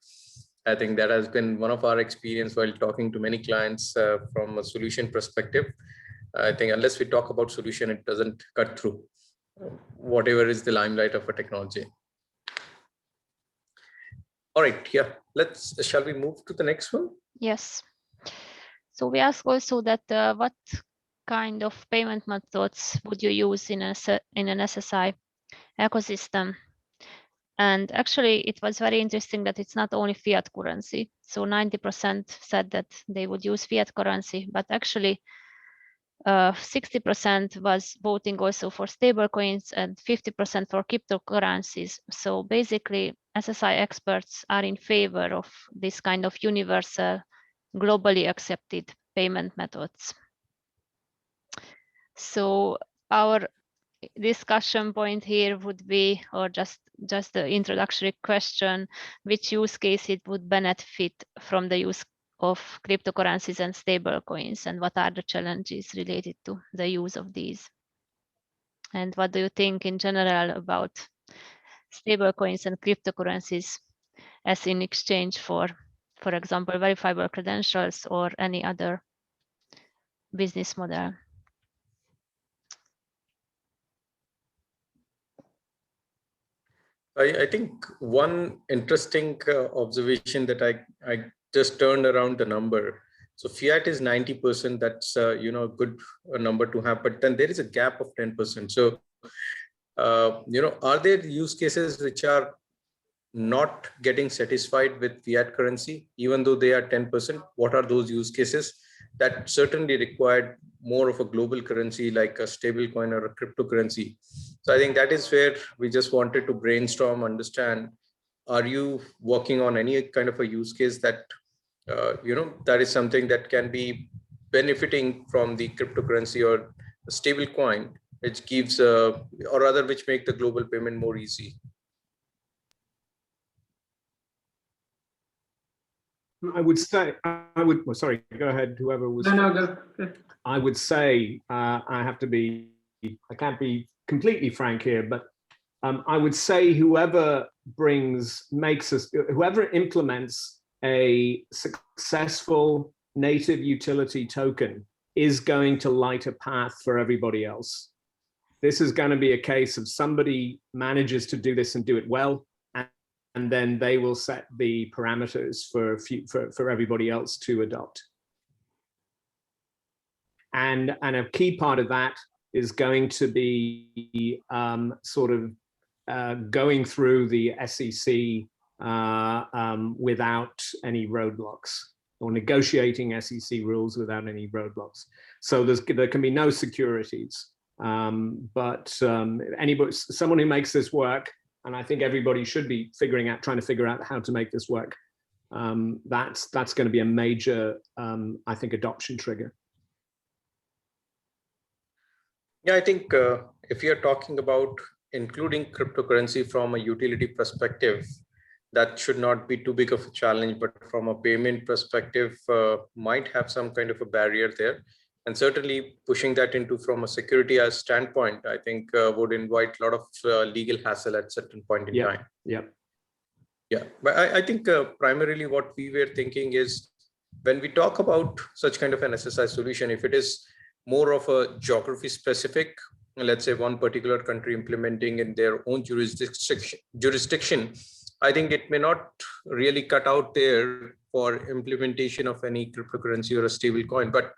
I think that has been one of our experience while talking to many clients from a solution perspective. I think unless we talk about solution, it doesn't cut through whatever is the limelight of a technology. All right, yeah, shall we move to the next one? Yes. So we ask also that what kind of payment methods would you use in an SSI ecosystem? And actually, it was very interesting that it's not only fiat currency. So 90% said that they would use fiat currency, but actually 60% was voting also for stable coins and 50% for cryptocurrencies. So basically, SSI experts are in favor of this kind of universal, globally accepted payment methods. So our discussion point here would be, or just the introductory question, which use case it would benefit from the use of cryptocurrencies and stable coins, and what are the challenges related to the use of these? And what do you think in general about stable coins and cryptocurrencies as in exchange for example, verifiable credentials or any other business model? I think one interesting observation that I just turned around the number. So fiat is 90%. That's a good number to have, but then there is a gap of 10%. So are there use cases which are not getting satisfied with fiat currency, even though they are 10%? What are those use cases that certainly required more of a global currency like a stable coin or a cryptocurrency? So I think that is where we just wanted to brainstorm, understand, are you working on any kind of a use case that, that is something that can be benefiting from the cryptocurrency or a stable coin, which gives, or rather, which make the global payment more easy? I would say, well, sorry, go ahead, whoever was. No, go. I would say, I can't be completely frank here, but I would say whoever implements a successful native utility token is going to light a path for everybody else. This is going to be a case of somebody manages to do this and do it well, and then they will set the parameters for everybody else to adopt. And a key part of that is going to be going through the SEC without any roadblocks, or negotiating SEC rules without any roadblocks. So there can be no securities. But someone who makes this work, and I think everybody should be trying to figure out how to make this work. That's going to be a major, I think, adoption trigger. Yeah, I think if you're talking about including cryptocurrency from a utility perspective, that should not be too big of a challenge, but from a payment perspective, might have some kind of a barrier there. And certainly pushing that into from a security as standpoint, I think would invite a lot of legal hassle at certain point in time. Yeah. Yeah, but I think primarily what we were thinking is, when we talk about such kind of an SSI solution, if it is more of a geography specific, let's say one particular country implementing in their own jurisdiction, I think it may not really cut out there for implementation of any cryptocurrency or a stable coin. But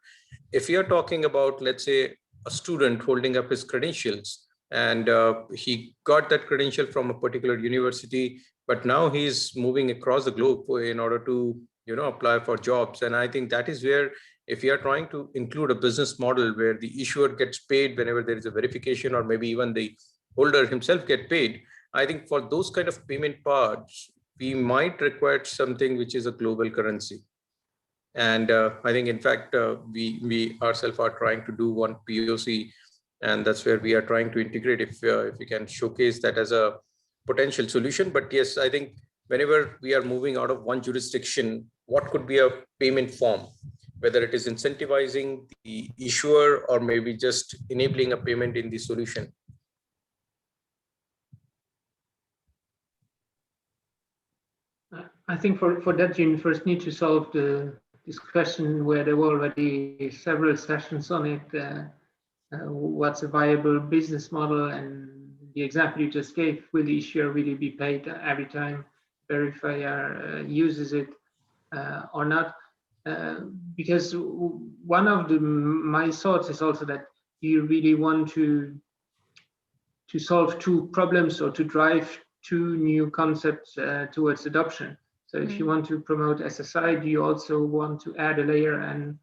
if you're talking about, let's say, a student holding up his credentials, and he got that credential from a particular university, but now he's moving across the globe in order to apply for jobs. And I think that is where if you are trying to include a business model where the issuer gets paid whenever there is a verification, or maybe even the holder himself get paid, I think for those kind of payment parts, we might require something which is a global currency. And I think, in fact, we ourselves are trying to do one POC, and that's where we are trying to integrate if we can showcase that as a potential solution. But yes, I think whenever we are moving out of one jurisdiction, what could be a payment form, whether it is incentivizing the issuer or maybe just enabling a payment in the solution. I think for that, you first need to solve this question where there were already several sessions on it. What's a viable business model? And the example you just gave, will the issuer really be paid every time verifier uses it or not? Because one of my thoughts is also that you really want to solve two problems or to drive two new concepts towards adoption. So if you want to promote SSI, do you also want to add a layer and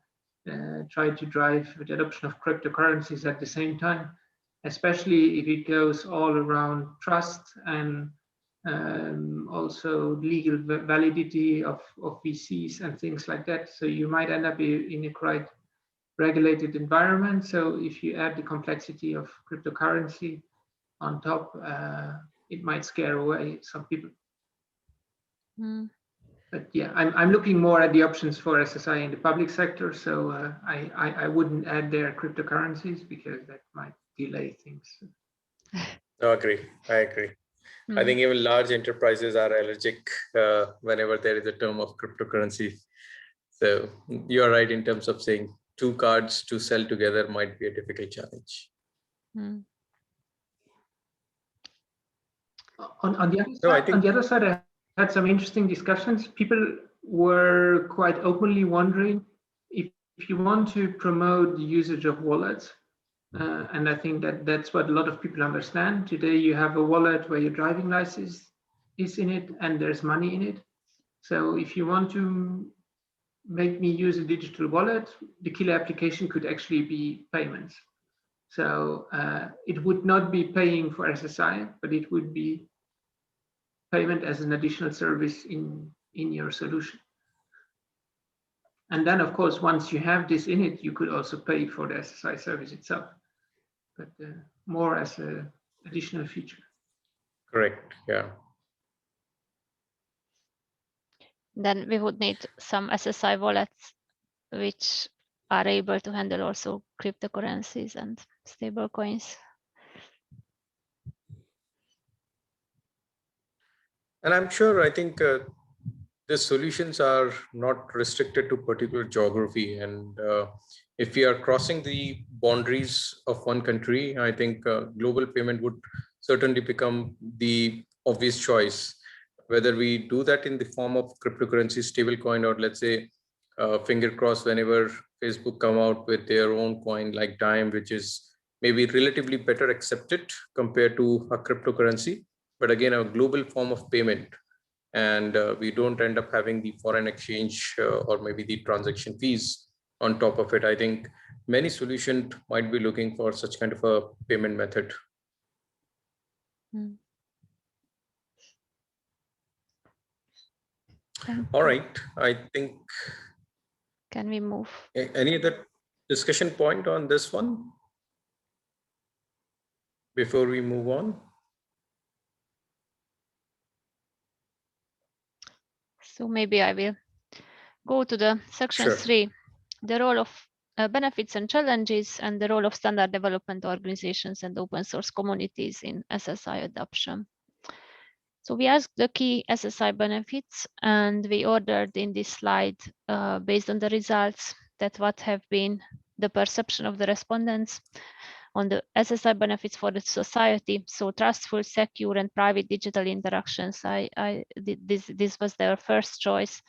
try to drive the adoption of cryptocurrencies at the same time, especially if it goes all around trust and also legal validity of VCs and things like that. So you might end up in a quite regulated environment. So if you add the complexity of cryptocurrency on top, it might scare away some people. But yeah, I'm looking more at the options for SSI in the public sector. So I wouldn't add their cryptocurrencies because that might delay things. I agree. I think even large enterprises are allergic whenever there is a term of cryptocurrency. So you're right in terms of saying two cards to sell together might be a difficult challenge. On the other side, I had some interesting discussions. People were quite openly wondering if you want to promote the usage of wallets, and I think that's what a lot of people understand. Today, you have a wallet where your driving license is in it and there's money in it. So if you want to make me use a digital wallet, the killer application could actually be payments. So it would not be paying for SSI, but it would be payment as an additional service in your solution. And then, of course, once you have this in it, you could also pay for the SSI service itself, but more as an additional feature. Correct, yeah. Then we would need some SSI wallets which are able to handle also cryptocurrencies and stable coins. And I'm sure, I think the solutions are not restricted to particular geography. And if we are crossing the boundaries of one country, I think global payment would certainly become the obvious choice. Whether we do that in the form of cryptocurrency stablecoin, or let's say, finger crossed, whenever Facebook come out with their own coin like Dime, which is maybe relatively better accepted compared to a cryptocurrency, but again, a global form of payment. And we don't end up having the foreign exchange or maybe the transaction fees on top of it. I think many solutions might be looking for such kind of a payment method. All right, I think. Can we move? Any other discussion point on this one before we move on? So maybe I will go to the section 3, the role of benefits and challenges, and the role of standard development organizations and open source communities in SSI adoption. So we asked the key SSI benefits, and we ordered in this slide based on the results that what have been the perception of the respondents on the SSI benefits for the society. So trustful, secure, and private digital interactions. This was their first choice.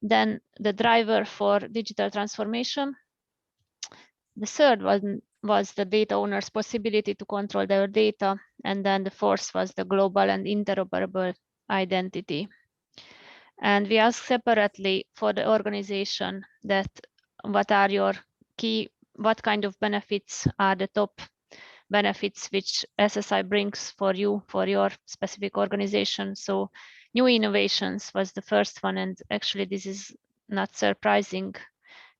Then the driver for digital transformation. The third one was the data owner's possibility to control their data. And then the fourth was the global and interoperable identity. And we asked separately for the organization that what are your key, what kind of benefits are the top benefits which SSI brings for you, for your specific organization. So new innovations was the first one. And actually this is not surprising,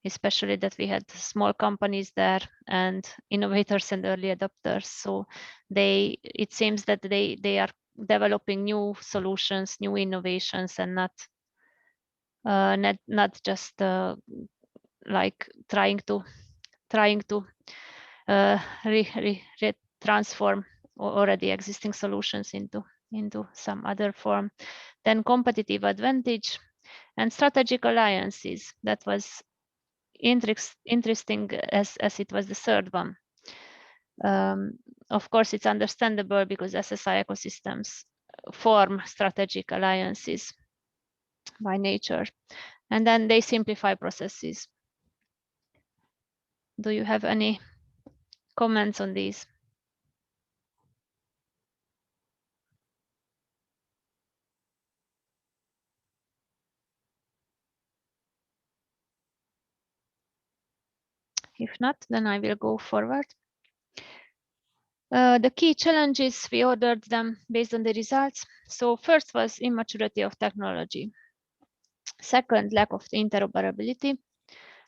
especially that we had small companies there and innovators and early adopters. So it seems that they are developing new solutions, new innovations, and not just like trying to transform already existing solutions into some other form. Then competitive advantage and strategic alliances. That was interesting as it was the third one. Of course, it's understandable because SSI ecosystems form strategic alliances by nature. And then they simplify processes. Do you have any comments on these? If not, then I will go forward. The key challenges, we ordered them based on the results. So first was immaturity of technology. Second, lack of interoperability.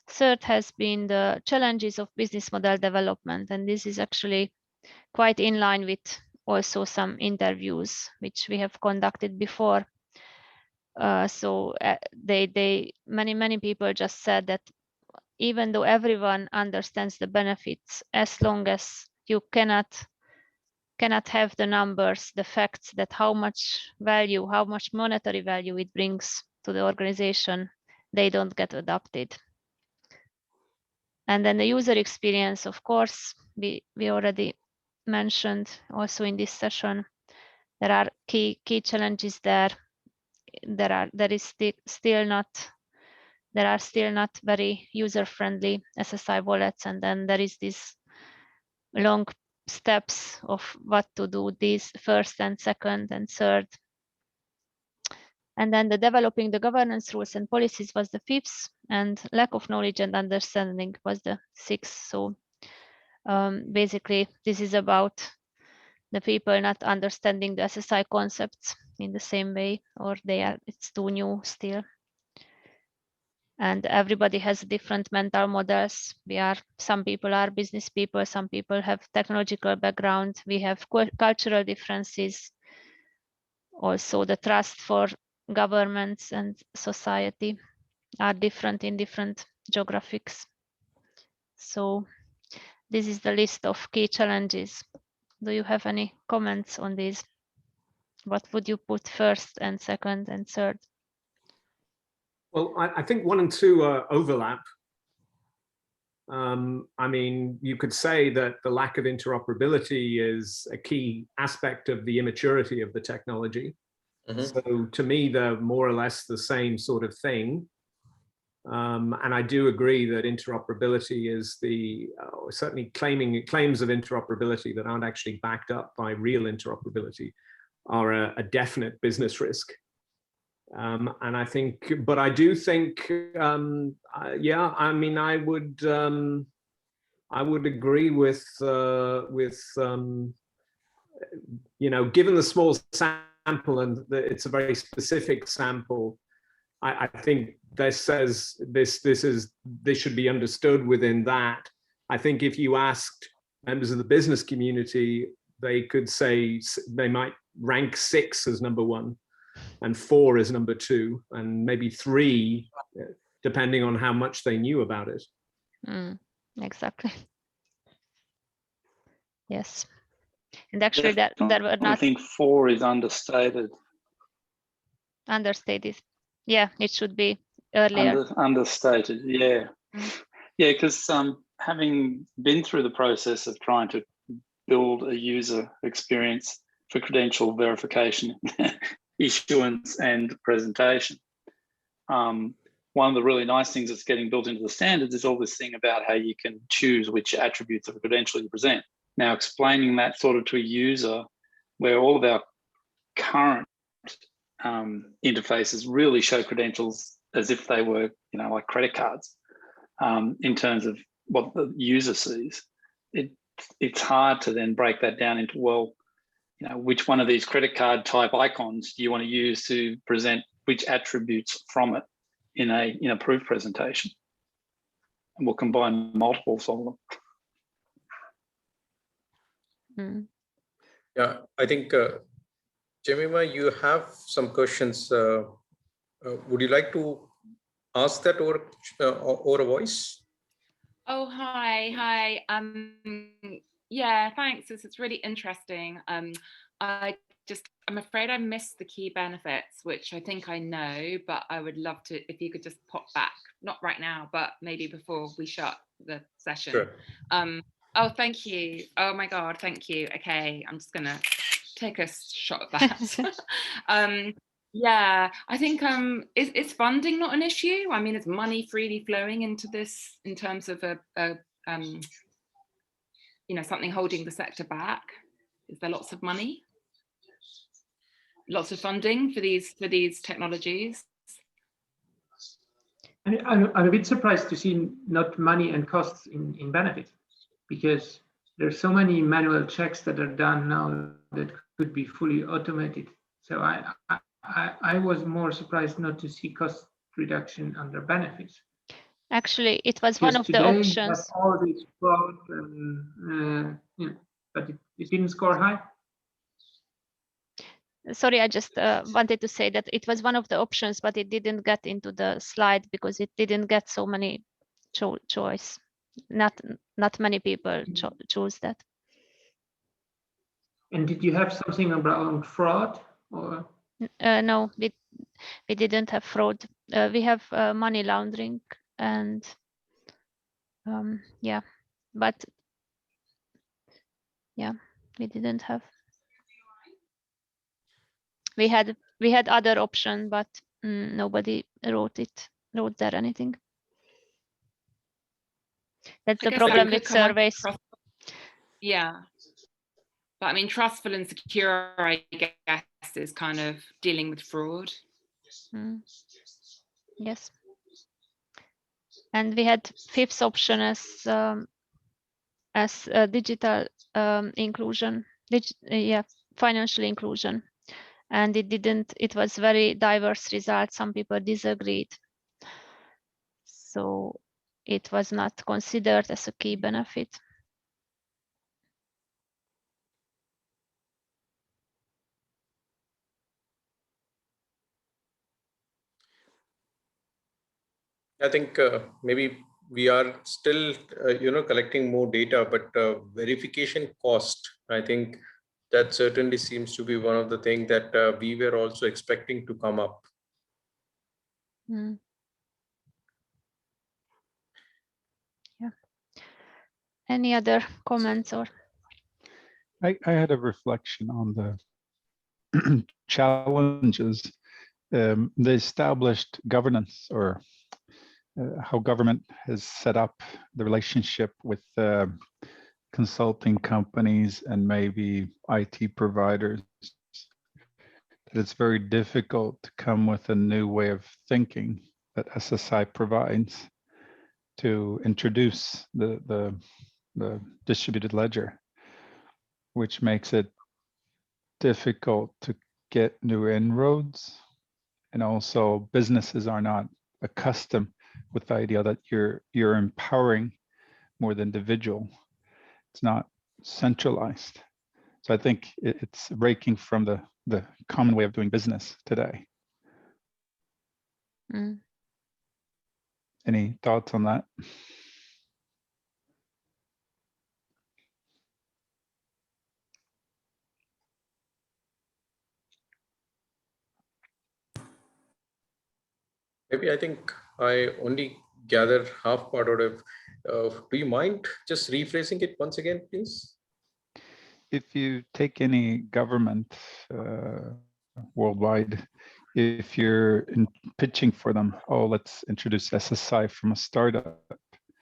Third has been the challenges of business model development. And this is actually quite in line with also some interviews which we have conducted before. Many people just said that even though everyone understands the benefits, as long as you cannot have the numbers, the facts that how much value, how much monetary value it brings to the organization, they don't get adopted. And then the user experience, of course, we already mentioned also in this session. There are key challenges there. There are still not very user-friendly SSI wallets, and then there is this long steps of what to do, this first and second and third. And then the developing the governance rules and policies was the fifth, and lack of knowledge and understanding was the sixth. So basically, this is about the people not understanding the SSI concepts in the same way, or it's too new still. And everybody has different mental models. Some people are business people, some people have technological background. We have cultural differences. Also, the trust for governments and society are different in different geographies. So this is the list of key challenges. Do you have any comments on these? What would you put first and second and third? Well, I think 1 and 2 overlap. I mean, you could say that the lack of interoperability is a key aspect of the immaturity of the technology. So to me, they're more or less the same sort of thing. And I do agree that interoperability is certainly claims of interoperability that aren't actually backed up by real interoperability are a definite business risk. And I think, but I do think, yeah, I mean, I would agree with you know, given the small sample and it's a very specific sample, I think this says this should be understood within that. I think if you asked members of the business community, they could say they might rank 6 as number 1. And 4 is number 2, and maybe 3, depending on how much they knew about it. Exactly. Yes. And actually that were not. I think 4 is understated. Understated. Yeah, it should be earlier. Understated, yeah. Yeah, because having been through the process of trying to build a user experience for credential verification, issuance and presentation. One of the really nice things that's getting built into the standards is all this thing about how you can choose which attributes of a credential you present. Now, explaining that sort of to a user where all of our current interfaces really show credentials as if they were, you know, like credit cards. in terms of what the user sees, it's hard to then break that down into, well, which one of these credit card type icons do you want to use to present which attributes from it in a proof presentation? And we'll combine multiples of them. Yeah, I think, Jemima, you have some questions. Would you like to ask that over a voice? Oh, hi. Yeah, thanks. This is really interesting. I'm afraid I missed the key benefits, which I think I know, but I would love to, if you could just pop back, not right now, but maybe before we shut the session. Sure. Oh, thank you. Oh my God, thank you. Okay, I'm just gonna take a shot at that. Yeah, I think is funding not an issue? I mean, is money freely flowing into this in terms of something holding the sector back? Is there lots of money? Lots of funding for these technologies? I'm a bit surprised to see not money and costs in benefit, because there's so many manual checks that are done now that could be fully automated. So I was more surprised not to see cost reduction under benefits. Actually, it was one of the options. All this fraud, but it didn't score high. Sorry, I just wanted to say that it was one of the options, but it didn't get into the slide because it didn't get so many choice. Not many people chose that. And did you have something around fraud? Or? No, we didn't have fraud. We have money laundering and yeah, but yeah, we didn't have. We had other option, but nobody wrote there anything. That's the problem with surveys. Yeah. But I mean, trustful and secure, I guess, is kind of dealing with fraud. Yes. And we had fifth option as digital inclusion, financial inclusion. And it was very diverse result. Some people disagreed. So it was not considered as a key benefit. I think maybe we are still, collecting more data, but verification cost, I think that certainly seems to be one of the things that we were also expecting to come up. Yeah. Any other comments or? I had a reflection on the challenges. The established governance, or how government has set up the relationship with consulting companies and maybe IT providers, that it's very difficult to come with a new way of thinking that SSI provides to introduce the distributed ledger, which makes it difficult to get new inroads. And also businesses are not accustomed with the idea that you're empowering more the individual. It's not centralized. So I think it's breaking from the common way of doing business today. Any thoughts on that? Maybe I think I only gathered half part out of. Do you mind just rephrasing it once again, please? If you take any government worldwide, if you're pitching for them, oh, let's introduce SSI from a startup.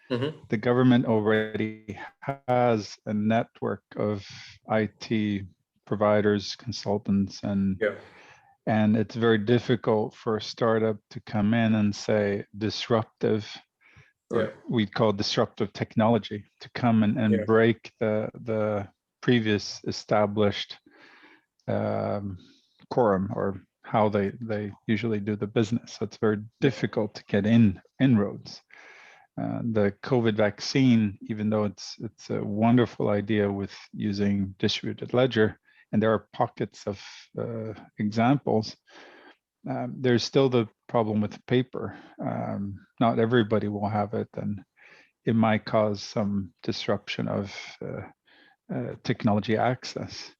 The government already has a network of IT providers, consultants, and it's very difficult for a startup to come in and say disruptive or we call disruptive technology, to come and break the previous established quorum, or how they usually do the business. So it's very difficult to get inroads. The COVID vaccine, even though it's a wonderful idea with using distributed ledger, and there are pockets of examples, there's still the problem with paper. Not everybody will have it, and it might cause some disruption of technology access.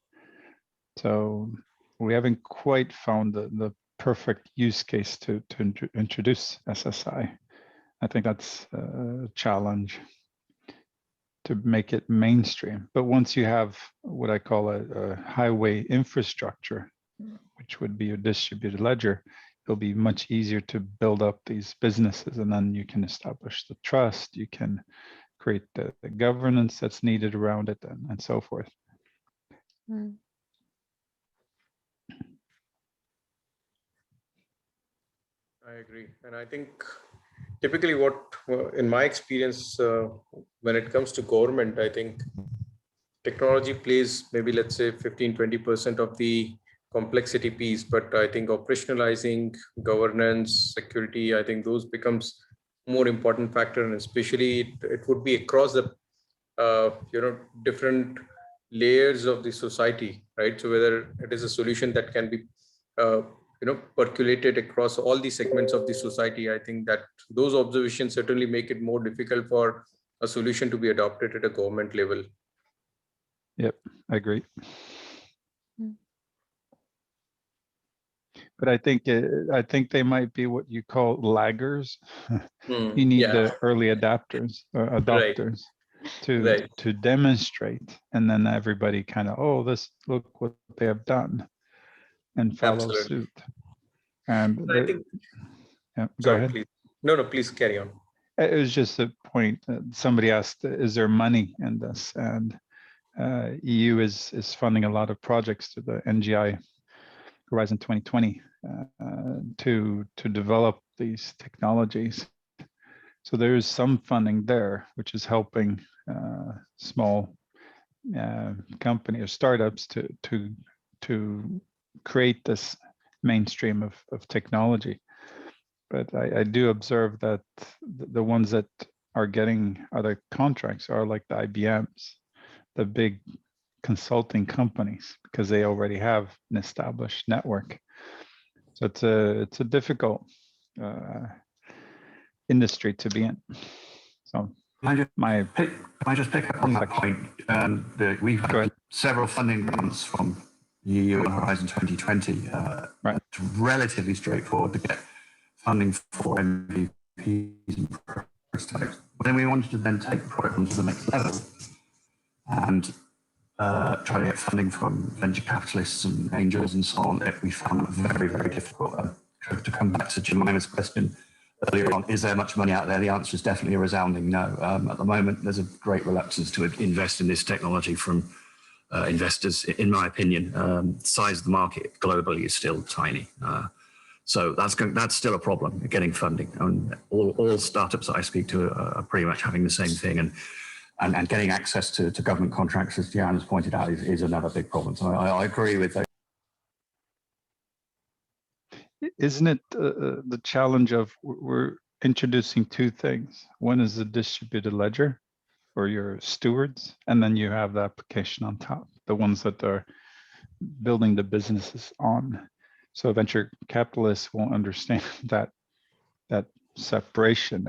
So we haven't quite found the perfect use case to introduce SSI. I think that's a challenge to make it mainstream. But once you have what I call a highway infrastructure, which would be a distributed ledger, it'll be much easier to build up these businesses, and then you can establish the trust, you can create the governance that's needed around it, and so forth. I agree. And I think typically in my experience, when it comes to government, I think technology plays maybe, let's say, 15-20% of the complexity piece, but I think operationalizing, governance, security, I think those becomes more important factor, and especially it would be across the different layers of the society, right? So whether it is a solution that can be percolated across all the segments of the society, I think that those observations certainly make it more difficult for a solution to be adopted at a government level. Yep, I agree. But I think they might be what you call laggers. You need the early adopters right. to demonstrate, and then everybody kind of, oh, look what they have done, and follow suit. And I think, go ahead. Please. No, please carry on. It was just a point. Somebody asked, is there money in this? And EU is funding a lot of projects to the NGI Horizon 2020 to develop these technologies. So there is some funding there, which is helping small company or startups to create this mainstream of technology. But I do observe that the ones that are getting other contracts are like the IBMs, the big consulting companies, because they already have an established network. So it's a difficult industry to be in. So Can I just pick up on that point? We've had several funding rounds from the EU and Horizon 2020. Right. It's relatively straightforward to get funding for MVPs and prototypes. But then we wanted to then take the product onto the next level and try to get funding from venture capitalists and angels and so on. We found very, very difficult. To come back to Jemima's question earlier on, is there much money out there? The answer is definitely a resounding no. At the moment, there's a great reluctance to invest in this technology from investors, in my opinion. The size of the market globally is still tiny. So that's still a problem, getting funding. And all startups that I speak to are pretty much having the same thing. And getting access to government contracts, as Jan has pointed out, is another big problem. So I agree with that. Isn't it the challenge of we're introducing two things? One is the distributed ledger for your stewards, and then you have the application on top, the ones that are building the businesses on. So venture capitalists won't understand that separation,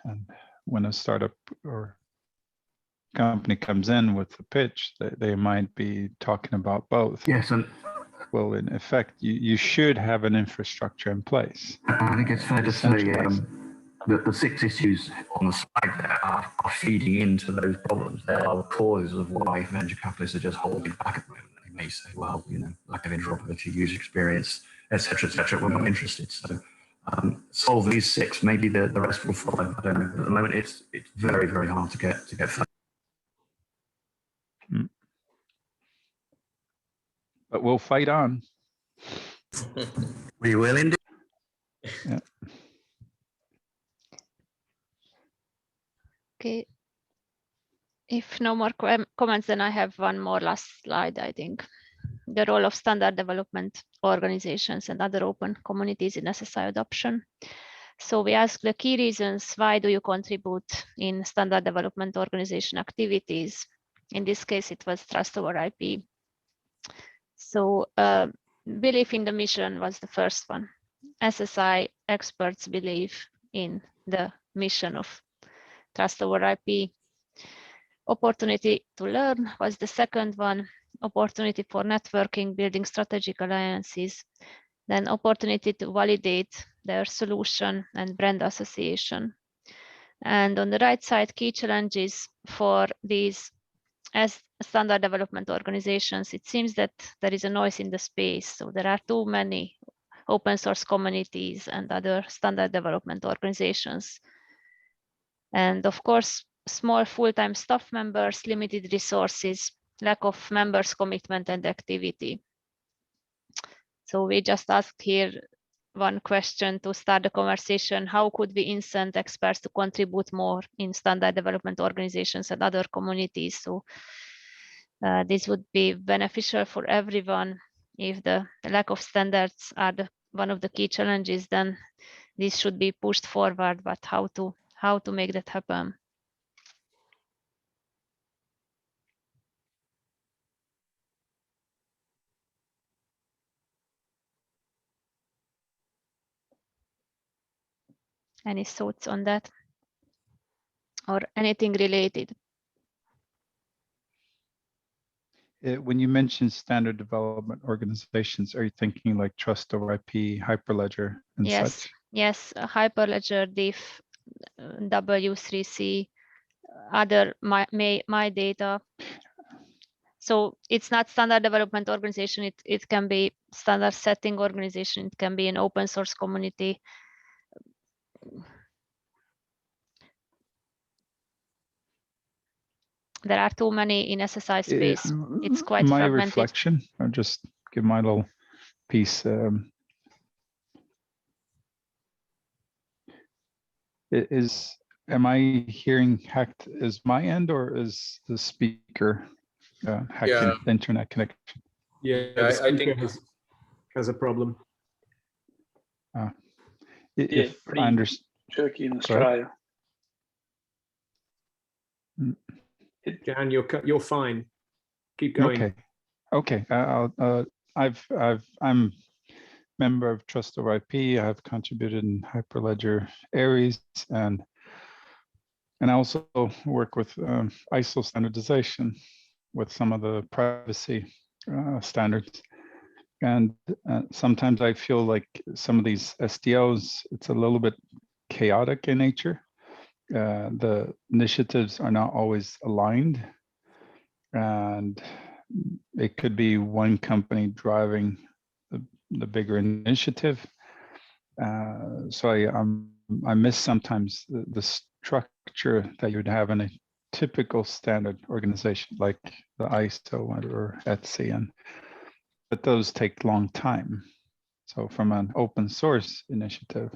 and when a startup or company comes in with the pitch, they might be talking about both. Yes, and well, in effect, you should have an infrastructure in place. I think it's fair to say that the 6 issues on the slide there are feeding into those problems. They are the causes of why venture capitalists are just holding back at the moment. They may say, well, lack of interoperability, user experience, etc., we're not interested. So solve these 6, maybe the rest will follow. I don't know. At the moment, it's very, very hard to get funding. But we'll fight on. We will indeed. Yeah. Okay. If no more comments, then I have one more last slide, I think. The role of standard development organizations and other open communities in SSI adoption. So we asked the key reasons, why do you contribute in standard development organization activities? In this case, it was trust over IP. So belief in the mission was the first one. SSI experts believe in the mission of trust over IP. Opportunity to learn was the second one. Opportunity for networking, building strategic alliances. Then opportunity to validate their solution and brand association. And on the right side, key challenges for these as standard development organizations. It seems that there is a noise in the space. So there are too many open source communities and other standard development organizations. And of course, small full-time staff members, limited resources, lack of members' commitment and activity. So we just asked here one question to start the conversation. How could we incent experts to contribute more in standard development organizations and other communities? So this would be beneficial for everyone. If the lack of standards are one of the key challenges, then this should be pushed forward, but how to make that happen? Any thoughts on that? Or anything related? When you mention standard development organizations, are you thinking like Trust over IP, Hyperledger, and such? Yes, Hyperledger, Diff, W3C, other my data. So it's not standard development organization. It can be standard setting organization. It can be an open source community. There are too many in SSI space. It's quite my fragmented. Reflection. I'll just give my little piece. Am I hearing hacked? Is my end or is the speaker hacking the internet connection? Yeah, I think has a problem. If I understand. Turkey and Australia. Jan, you're fine. Keep going. Okay. I'm member of Trust over IP. I have contributed in Hyperledger Aries, and I also work with ISO standardization with some of the privacy standards. And sometimes I feel like some of these SDOs, it's a little bit chaotic in nature. The initiatives are not always aligned, and it could be one company driving the bigger initiative. So I miss sometimes the structure that you would have in a typical standard organization like the ISO or ETSI, but those take long time. So from an open source initiative,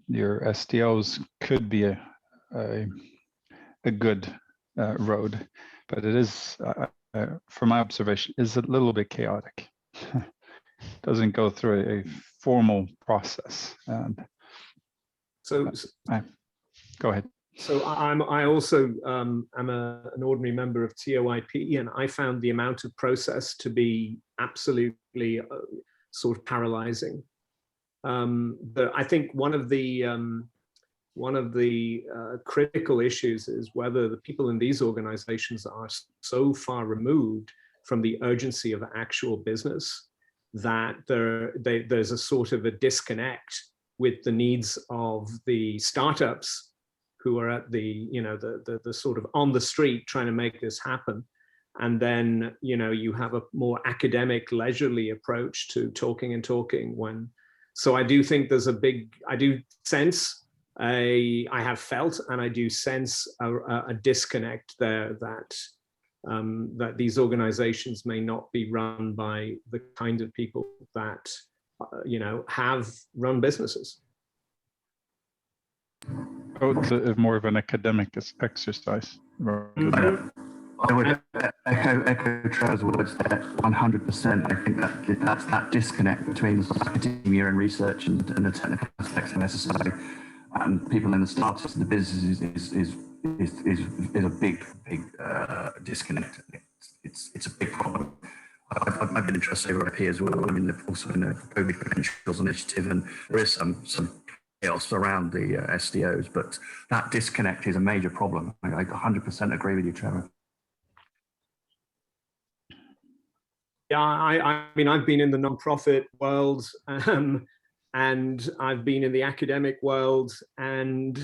your SDOs could be a good road, but it is, from my observation, is a little bit chaotic. Doesn't go through a formal process. And so go ahead. So I also am an ordinary member of TOIP, and I found the amount of process to be absolutely sort of paralyzing. But I think one of the critical issues is whether the people in these organizations are so far removed from the urgency of actual business that there's a sort of a disconnect with the needs of the startups who are at the sort of on the street trying to make this happen. And then, you have a more academic, leisurely approach to talking when. So I do think there's I do sense I have felt, and I do sense a disconnect there that these organizations may not be run by the kind of people that, have run businesses. Oh, it's more of an academic exercise. I would echo Trevor's words there 100%. I think that's that disconnect between academia and research and the technical aspects of SSI and people in the startups and the businesses is a big disconnect. It's a big problem. I've been interested over IP as well. I mean, also in the COVID Credentials Initiative, and there is some chaos around the SDOs, but that disconnect is a major problem. I 100% agree with you, Trevor. Yeah, I mean, I've been in the nonprofit world, and I've been in the academic world, and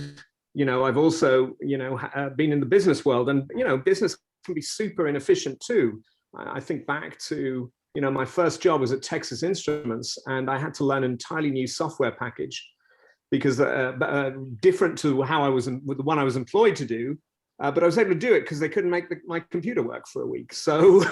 I've also been in the business world, and business can be super inefficient too. I think back to my first job was at Texas Instruments, and I had to learn an entirely new software package because different to how I was with the one I was employed to do, but I was able to do it because they couldn't make my computer work for a week. So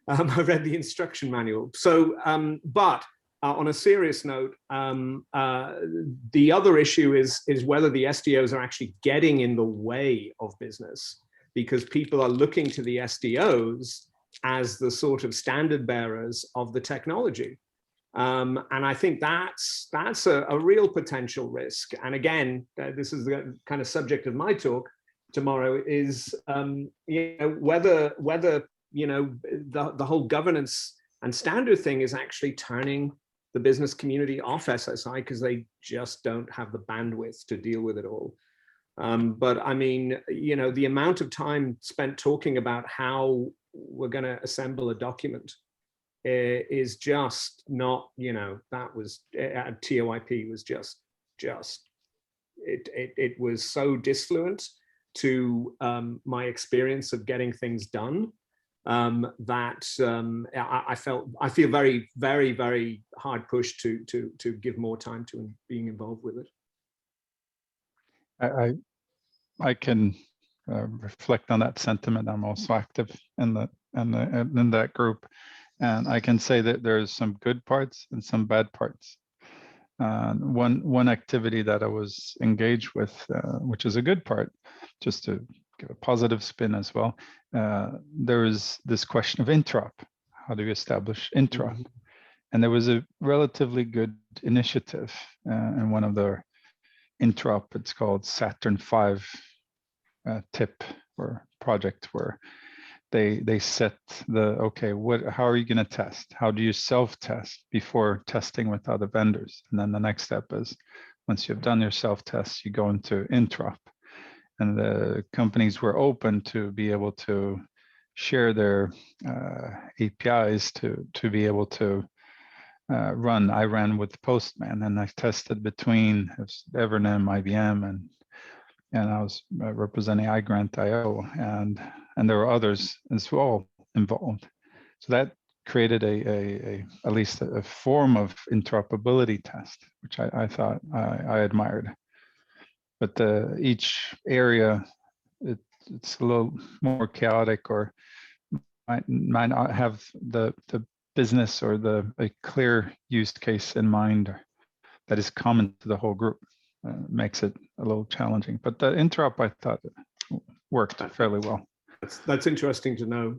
I read the instruction manual. So, but on a serious note, the other issue is whether the SDOs are actually getting in the way of business, because people are looking to the SDOs as the sort of standard bearers of the technology. And I think that's a real potential risk. And again, this is the kind of subject of my talk tomorrow is, whether the whole governance and standard thing is actually turning the business community off SSI because they just don't have the bandwidth to deal with it all. But I mean, the amount of time spent talking about how we're going to assemble a document is just not, that was at TOIP was just it was so disfluent to my experience of getting things done that I feel very, very, very hard pushed to give more time to being involved with it. I can reflect on that sentiment. I'm also active in that group, and I can say that there's some good parts and some bad parts. One activity that I was engaged with, which is a good part, just to give a positive spin as well, there was this question of interop. How do you establish interop? Mm-hmm. And there was a relatively good initiative in one of the interop. It's called Saturn V tip or project, where they set how are you going to test? How do you self-test before testing with other vendors? And then the next step is, once you've done your self-test, you go into interop. And the companies were open to be able to share their APIs to be able to run. I ran with Postman, and I tested between Evernym, IBM, and I was representing iGrant.io, and there were others as well involved. So that created at least a form of interoperability test, which I thought I admired. But each area, it's a little more chaotic, or might not have the business or a clear use case in mind that is common to the whole group. Makes it a little challenging. But the interop, I thought, worked fairly well. That's interesting to know.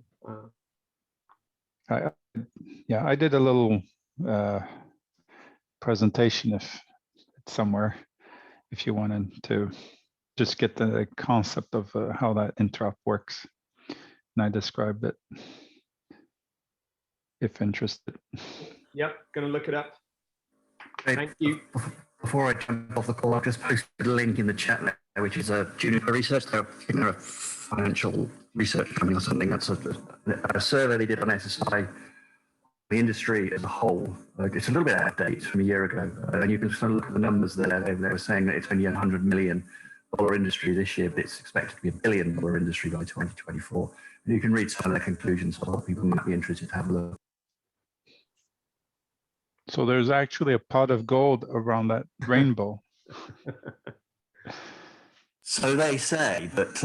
I did a little presentation if it's somewhere, if you wanted to just get the concept of how that interop works. And I described it, if interested. Yep, gonna look it up. Thank you. Before I jump off the call, I've just posted a link in the chat there, which is a Juniper Research. They're a financial research company or something. That's a survey they did on SSI, the industry as a whole. It's a little bit out of date from a year ago. And you can sort of look at the numbers there. They were saying that it's only a $100 million industry this year, but it's expected to be $1 billion industry by 2024. And you can read some of their conclusions. So a lot of people might be interested to have a look. So there's actually a pot of gold around that rainbow. So they say, but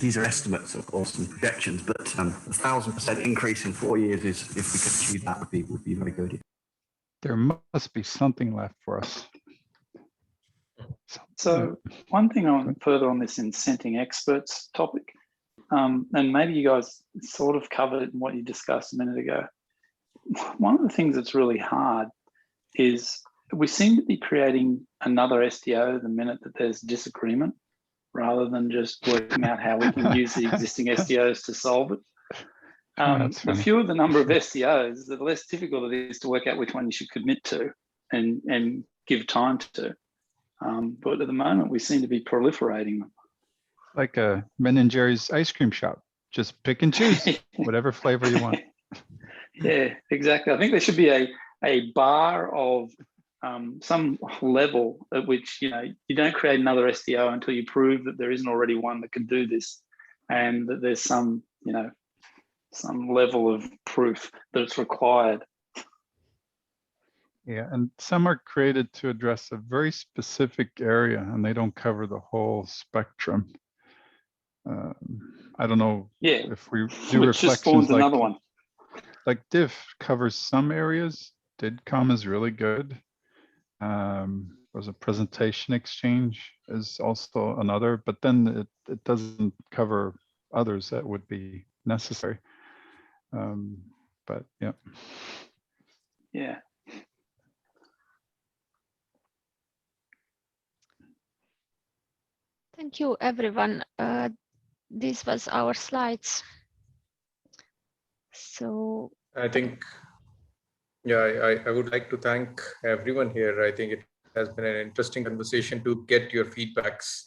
these are estimates, of course, and projections, but 1,000% increase in 4 years is, if we could achieve that, would be very good. There must be something left for us So one thing on further on this incenting experts topic, and maybe you guys sort of covered it in what you discussed a minute ago. One of the things that's really hard is we seem to be creating another STO the minute that there's disagreement, rather than just working out how we can use the existing STOs to solve it. The fewer the number of STOs, the less difficult it is to work out which one you should commit to and give time to. But at the moment, we seem to be proliferating them. Like a Ben and Jerry's ice cream shop. Just pick and choose whatever flavor you want. Yeah, exactly. I think there should be a bar of some level at which you don't create another STO until you prove that there isn't already one that can do this, and that there's some some level of proof that it's required. Yeah, and some are created to address a very specific area, and they don't cover the whole spectrum. I don't know if we do which just reflections spawns like another one. Like diff covers some areas. DIDCOM is really good. There's a presentation exchange is also another, but then it doesn't cover others that would be necessary. But yeah. Yeah. Thank you, everyone. This was our slides. So I think, yeah, I would like to thank everyone here. I think it has been an interesting conversation to get your feedbacks.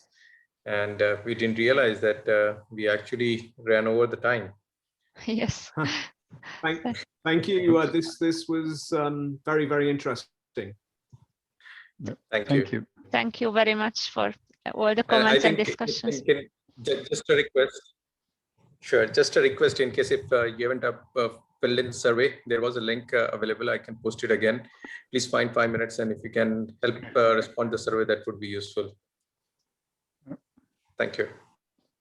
And we didn't realize that we actually ran over the time. Yes. Thank you. This was very, very interesting. Thank you. Thank you very much for all the comments and discussions. Just a request. Sure. Just a request in case if you haven't filled in the survey, there was a link available. I can post it again. Please find 5 minutes, and if you can help respond to the survey, that would be useful. Thank you.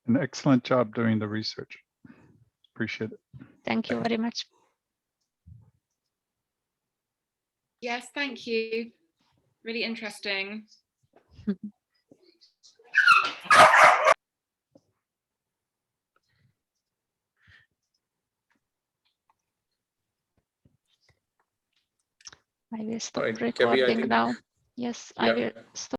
An excellent job doing the research. Appreciate it. Thank you very much. Yes, thank you. Really interesting. I will stop All right, recording Gabby, now. Yes, I will stop.